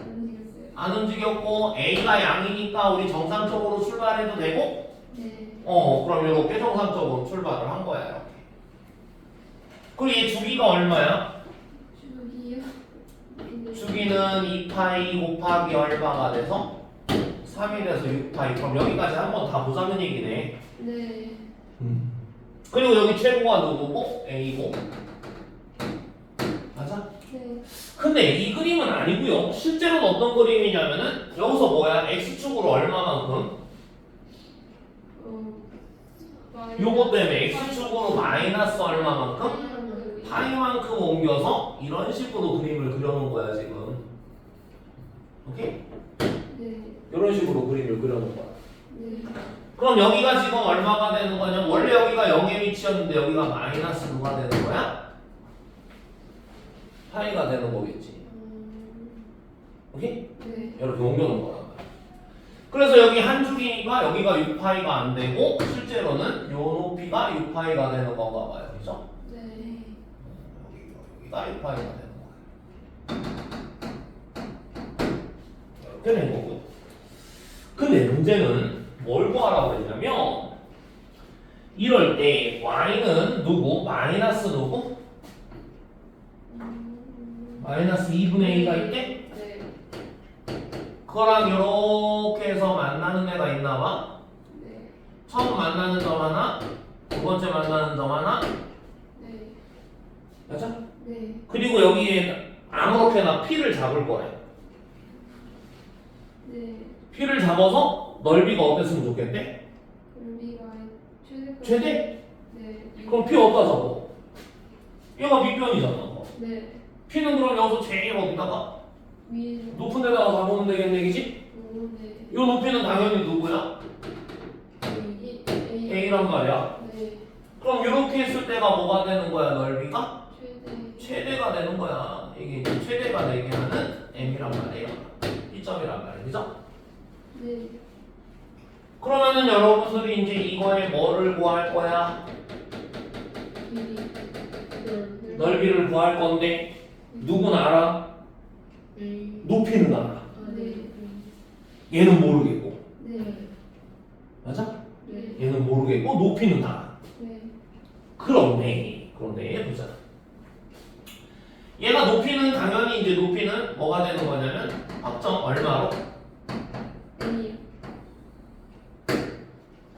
안 움직였고 a가 양이니까 우리 정상적으로 출발해도 되고? 그럼 이렇게 정상적으로 출발을 한 거야, 이렇게. 그리고 얘 주기가 얼마야? 주기는 2파이 곱하기 얼마가 돼서? 3이 돼서 6파이. 그럼 여기까지 한번 다 보자는 얘기네. 그리고 여기 최고가 누구고? a고. 맞아? 근데 이 그림은 아니고요. 실제로는 어떤 그림이냐면은 여기서 뭐야? x축으로 얼마만큼? 요거 때문에 x축으로 마이너스 얼마만큼? 파이만큼 옮겨서 이런 식으로 그림을 그려놓은 거야, 지금. 오케이? 이런 식으로 그림을 그려놓은 거야. 그럼 여기가 지금 얼마가 되는 거냐? 원래 여기가 0의 위치였는데 여기가 마이너스 누가 되는 거야? 파이가 되는 거겠지. 오케이? 이렇게 옮겨놓은 거란 말이야. 그래서 여기 한 줄이니까 여기가 6파이가 안 되고 실제로는 요 높이가 6파이가 되는 건가 봐요. 그죠? 여기가 6파이가 되는 거야. 이렇게 된 거고. 근데 문제는 뭘 구하라고 했냐면 이럴 때 y는 누구? 마이너스 누구? 마이너스 2분의 1가 있대? 그거랑 이렇게 해서 만나는 애가 있나 봐? 처음 만나는 점 하나, 두 번째 만나는 점 하나. 맞아? 그리고 여기에 아무렇게나 p를 잡을 거래. p를 잡아서 넓이가 어땠으면 좋겠대? 최대? 그럼 p 어디다 잡아? 얘가 밑변이잖아. p는 그럼 여기서 제일 어디다가? 위에 높은 데다가 가보면 되겠네, 얘기지? 오네. 이 높이는 당연히 누구야? A란 말이야. 네. 그럼 이렇게 했을 때가 뭐가 되는 거야, 넓이가? 최대. 최대가 되는 거야. 이게 이제 최대가 되면은 M이란 말이에요. 이 점이란 말이야, 그죠? 네. 그러면은 여러분들이 이제 이거에 뭐를 구할 거야? 길이. 넓이를 구할 건데 누군 알아? 높이는 알아. 아, 네. 얘는 모르겠고. 네. 맞아? 네. 얘는 모르겠고 높이는 알아. 네. 그런데 보자. 얘가 높이는 당연히 이제 높이는 뭐가 되는 거냐면 확정 얼마로? A요.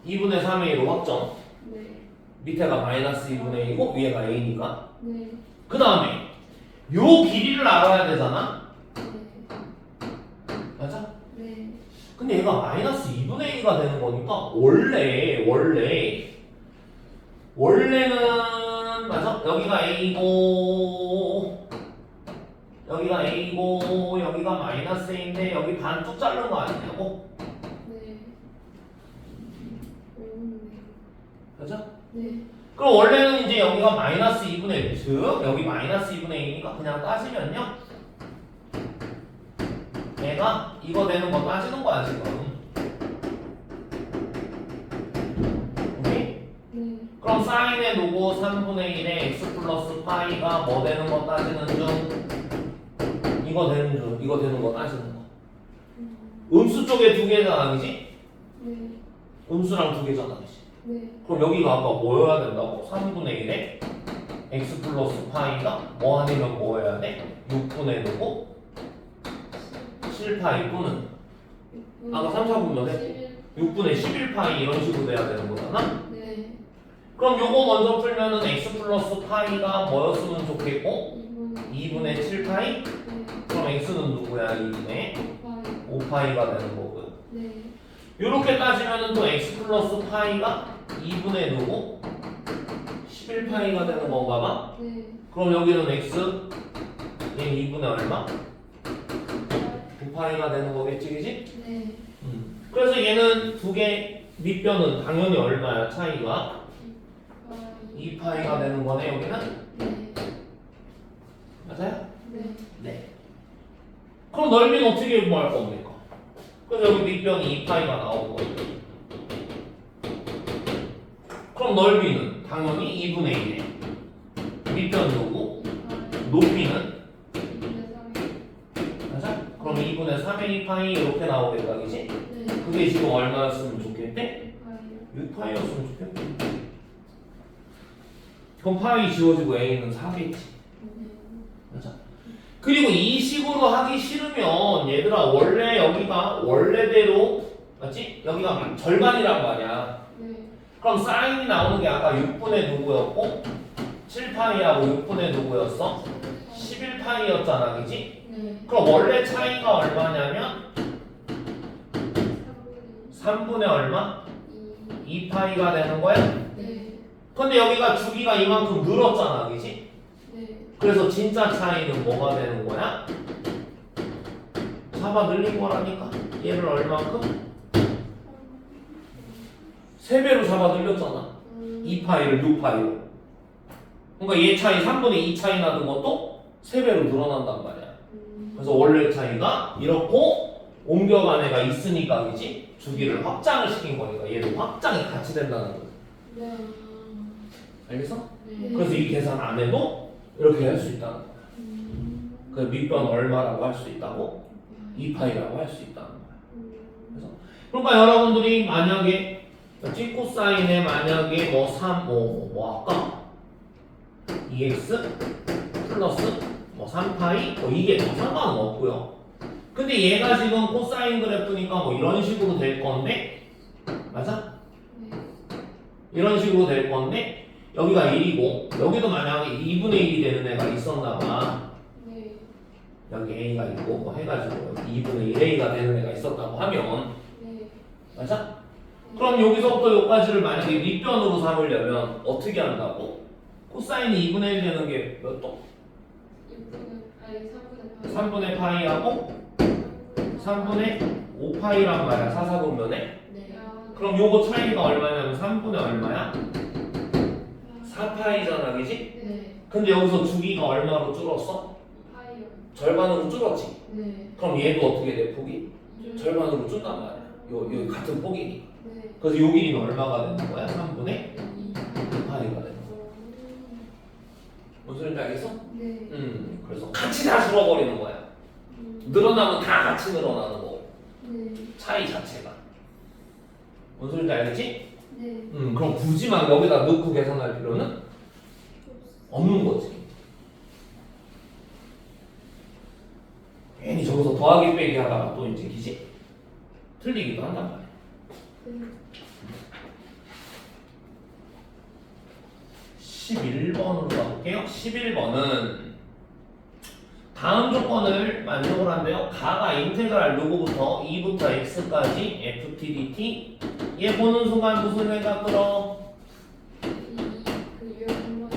2분의 3의 1로 확정. 네. 밑에가 마이너스 2분의 1이고 위에가 A니까. 네. 그 다음에 요 길이를 알아야 되잖아. 네. 맞아? 네. 근데 얘가 마이너스 2분의 1가 되는 거니까 원래는 맞아? 여기가 A고 여기가 마이너스 A인데 여기 반 뚝 자른 거 아니냐고? 네. 오네. 맞아? 네. 그럼 원래는 이제 여기가 마이너스 2분의 1, 즉 여기 마이너스 2분의 1이니까 그냥 따지면요 얘가 이거 되는 거 따지는 거야 지금. 오케이? 네. 그럼 사인의 누구 3분의 1에 x 플러스 파이가 뭐 되는 거 따지는 중? 이거 되는 거 따지는 거. 음수 쪽에 두 개잖아, 그지? 네. 음수랑 두 개잖아, 그지? 네. 그럼 여기가 아까 뭐여야 된다고? 3분의 1에 x 플러스 파이가 뭐 아니면 뭐 해야 돼? 6분의 누구? 7파이 또는 아까 3, 4분면 해? 6분의 11파이 이런 식으로 돼야 되는 거잖아? 네. 그럼 요거 먼저 풀면은 x 플러스 파이가 뭐였으면 좋겠고 2분의 7파이? 네. 그럼 x는 누구야? 2분의 파이. 5파이가 되는 거고요. 네. 요렇게 따지면은 또 x 플러스 파이가 2분의 누구? 11파이가 되는 건가 봐? 네. 그럼 여기는 x 얘는 2분의 얼마? 9파이가 되는 거겠지, 그지? 네. 그래서 얘는 두 개 밑변은 당연히 얼마야? 차이가? 파이. 2파이가 되는 거네, 여기는? 네. 맞아요? 네. 네. 그럼 넓이는 어떻게 구할 겁니까? 그래서 여기 밑변이 2파이가 나오는 거예요. 그럼 넓이는 당연히 2분의 1에 밑변 누구? 높이는? 맞아? 그럼 2분의 3의 2파이 이렇게 나오겠다, 그지? 네. 그게 지금 얼마였으면 좋겠대? 파이. 6파이였으면 좋겠대. 그럼 파이 지워지고 A는 4겠지. 네. 맞아. 그리고 이 식으로 하기 싫으면 얘들아 원래 여기가 원래대로 맞지? 여기가 절반이란 말이야. 네. 그럼 사인이 나오는 게 아까 6분의 누구였고 7파이하고 6분의 누구였어? 11파이였잖아, 그지? 네. 그럼 원래 차이가 얼마냐면 3분의 얼마? 2파이가 되는 거야? 네. 근데 여기가 주기가 이만큼 늘었잖아, 그지? 네. 그래서 진짜 차이는 뭐가 되는 거야? 잡아 늘린 거라니까. 얘를 얼마큼? 3배로 잡아 늘렸잖아. 2파이를 6파이로. 그러니까 얘 차이 3분의 2 차이 나는 것도 3배로 늘어난단 말이야. 그래서 원래 차이가 이렇고 옮겨간 애가 있으니까 그지? 주기를 확장을 시킨 거니까 얘도 확장이 같이 된다는 거야. 네. 알겠어? 네. 그래서 이 계산 안 해도 이렇게 할 수 있다는 거야. 그 밑변 얼마라고 할 수 있다고? 2파이라고 할 수 있다는 거야. 그래서 그러니까 여러분들이 만약에 코사인에 만약에 뭐 3, 뭐 아까 2x 플러스 뭐 3파이 뭐 이게 더 상관은 없고요. 근데 얘가 지금 코사인 그래프니까 뭐 이런 식으로 될 건데 맞아? 이런 식으로 될 건데 여기가 1이고 여기도 만약에 2분의 1이 되는 애가 있었나 봐. 네. 여기 A가 있고 뭐 해가지고 여기 2분의 1A가 되는 애가 있었다고 하면 네. 맞아? 그럼 여기서부터 여기까지를 만약에 밑변으로 삼으려면 어떻게 한다고? 코사인이 2분의 1 되는 게 몇 도? 6분의 아니 3분의 3분의 파이하고 3분의 5파이란 말이야. 사사분면에. 네. 그럼 요거 차이가 얼마냐면 3분의 얼마야? 4파이잖아, 그지? 네. 근데 여기서 주기가 얼마로 줄었어? 파이요. 절반으로 줄었지. 네. 그럼 얘도 어떻게 돼, 폭이? 절반으로 줄단 말이야. 요 같은 폭이니까. 네. 그래서 요 길이는 얼마가 되는 거야? 3분의 2파이가 되는 거야. 무슨 소리인지 알겠어? 네. 그래서 같이 다 줄어버리는 거야. 늘어나면 다 같이 늘어나는 거고. 네. 차이 자체가. 무슨 소리인지 알겠지? 네. 그럼 굳이 막 여기다 넣고 계산할 필요는 없는 거지. 괜히 저기서 더하기 빼기 하다가 또 이제 기지? 틀리기도 한단 말이야. 11번으로 가볼게요. 11번은 다음 조건을 만족을 한대요. 가가 인테그랄 누구부터 2부터 x까지 ftdt 얘 보는 순간 무슨 생각 들어?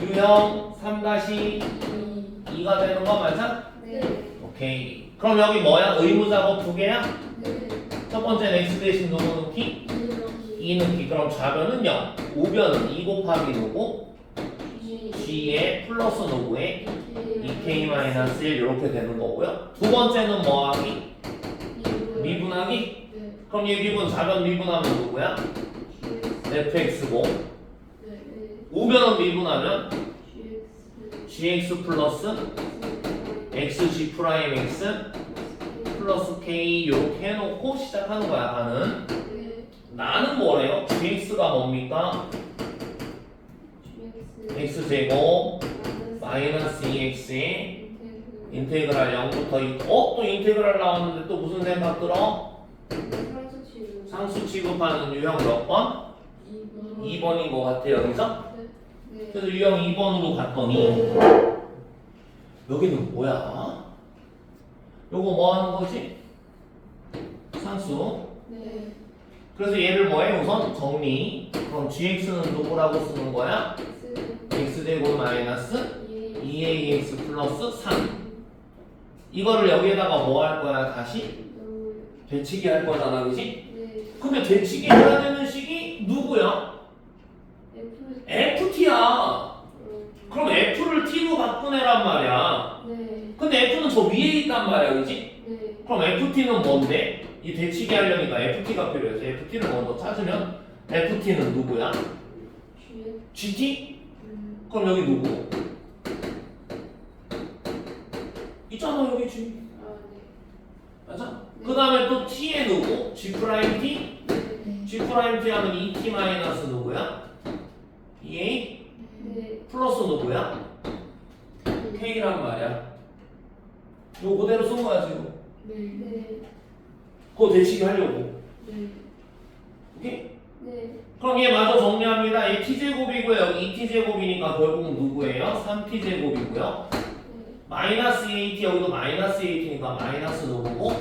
유형 3-2가 되는 거 맞아? 네. 오케이. 그럼 여기 뭐야? 의무 작업 두 개야? 네. 첫 번째는 x 대신 누구 넣기? 2 넣기. 그럼 좌변은 0. 우변은 2 곱하기 누구? g의 플러스 누구의 2k-1 이렇게 되는 거고요. 두 번째는 뭐 하기? 미분하기? 네. 그럼 얘 미분 좌변 미분하면 누구야? fx고 네. 우변은 미분하면 gx 플러스 xg 프라임 x 플러스 k 이렇게 해놓고 시작하는 거야. 나는 나는 뭐래요? gx가 뭡니까? x제곱 마이너스 2x에 인테그랄 0부터 2. 또 인테그랄 나왔는데 또 무슨 생각 들어? 상수 취급하는 유형 몇 번? 2번인 것 같아 여기서. 그래서 유형 2번으로 갔더니 여기는 뭐야? 요거 뭐 하는 거지? 상수. 그래서 얘를 뭐해? 우선 정리. 그럼 gx는 누구라고 쓰는 거야? x제곱 마이너스 2ax 플러스 3. 이거를 여기에다가 뭐 할 거야? 다시 되치기 할 거잖아, 그지? 근데 되치기 해야 되는 식이 누구야? ft야. 그럼 f를 t로 바꾸내란 말이야. 근데 f는 저 위에 있단 말이야, 그지? 그럼 ft는 뭔데? 이 되치기 하려니까 ft가 필요해서 ft를 먼저 찾으면 ft는 누구야? gt? 그럼 여기 누구? 있잖아 여기 G. 맞아? 그 다음에 또 t에 누구? g 프라임 t? g 프라임 t 하면 2t 마이너스 누구야? 2a 플러스 누구야? k란 말이야. 이거 그대로 쓴 거야 지금. 그거 대치기 하려고. 오케이? 그럼 얘 마저 정리합니다. 얘 t제곱이고요. 여기 2t제곱이니까 결국은 누구예요? 3t제곱이고요. 마이너스 2at 여기도 마이너스 2at니까 마이너스 누구고?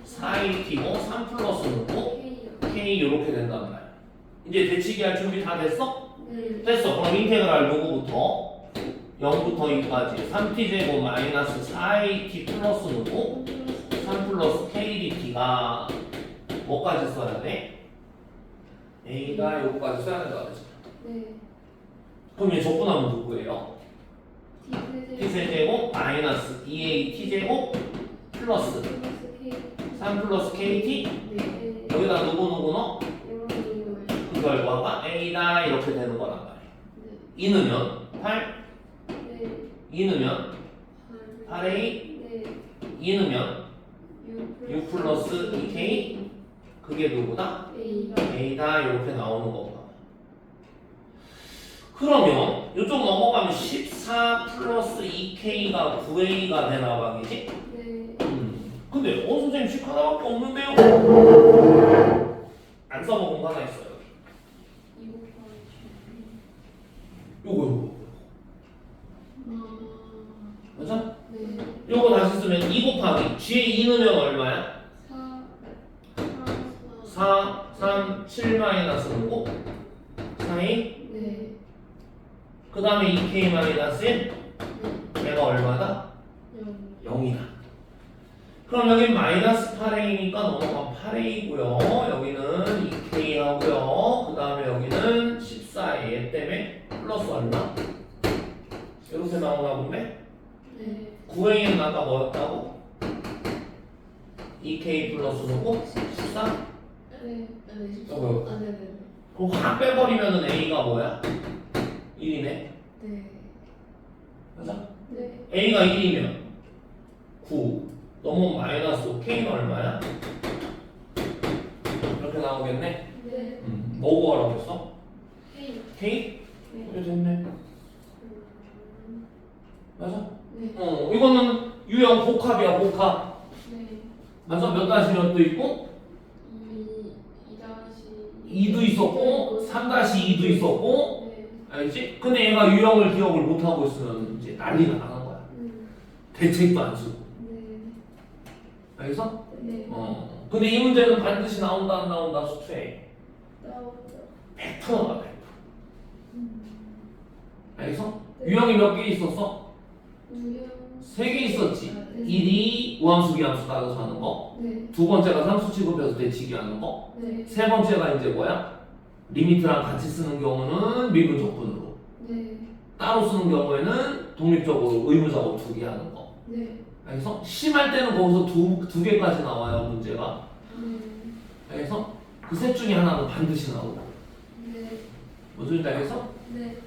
4at고 3 플러스 누구? k 이렇게 된단 말이야. 이제 대치기 할 준비 다 됐어? 됐어. 그럼 인테그랄 누구부터? 0부터 2까지 3t제곱 마이너스 4at 플러스 누구? 3 플러스 kdt가 뭐까지 써야 돼? a가 요거까지 써야 된다 그랬잖아. 그럼 얘 적분하면 누구예요? t세제곱 마이너스 2a t제곱 플러스 3 플러스 kt 여기다 누구 넣어? 그 결과가 a다 이렇게 되는 거란 말이야. 2 넣으면 8 2 넣으면 8a 2 넣으면 6 플러스 2k 그게 누구다? a다 이렇게 나오는 거구나. 그러면 이쪽 넘어가면 14 플러스 2k가 9a가 되나 봐이지? 근데 선생님 식 하나밖에 없는데요? 안 써먹은 거 하나 있어요. 요거 맞아? 요거 다시 쓰면 2 곱하기 g에 2 넣으면 얼마야? 4, 3, 7 마이너스 누구? 4a? 그 다음에 2k 마이너스 1? 얘가 얼마다? 0이다. 그럼 여기 마이너스 8a니까 넘어가면 8a고요. 여기는 2k 하고요. 그 다음에 여기는 14a 때문에 플러스 얼마? 이렇게 나오나 본데? 네. 9a는 아까 뭐였다고? 2k 플러스 누구? 14? 네. 네. 저거요. 아, 네네. 그럼 확 빼버리면은 a가 뭐야? 1이네. 네. 맞아? 네. a가 1이면 9 넘으면 마이너스 5 k는 얼마야? 이렇게 나오겠네. 네. 뭐 구하라고 했어? 헤이. k? 네. 이렇게 됐네. 맞아? 네. 이거는 유형 복합이야, 복합. 네. 맞아? 몇 다시 몇도 있고 2도 있었고 3-2도 있었고 네. 알지? 근데 얘가 유형을 기억을 못하고 있으면 이제 난리가 나는 거야. 대책도 안 쓰고. 네. 알겠어? 네. 근데 이 문제는 반드시 나온다 안 나온다 수투에 나오죠. 100% 나와 100%. 알겠어? 유형이 몇 개 있었어? 유형. 3개 있었지. 아, 네. 1이 우함수 기함수 따라서 하는 거. 네. 두 번째가 상수 취급해서 대치기 하는 거. 네. 세 번째가 이제 뭐야? 리미트랑 같이 쓰는 경우는 미분 적분으로. 네. 따로 쓰는 경우에는 독립적으로 의무 작업 2개 하는 거. 네. 알겠어? 심할 때는 거기서 두 개까지 나와요, 문제가. 네. 알겠어? 그 셋 중에 하나는 반드시 나오고. 네. 무슨 소리인지 알겠어? 네.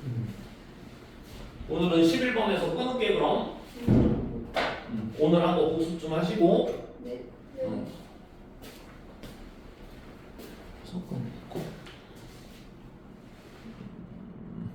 오늘은 11번에서 끊을게 그럼. 오늘 한 거 복습 좀 하시고 네.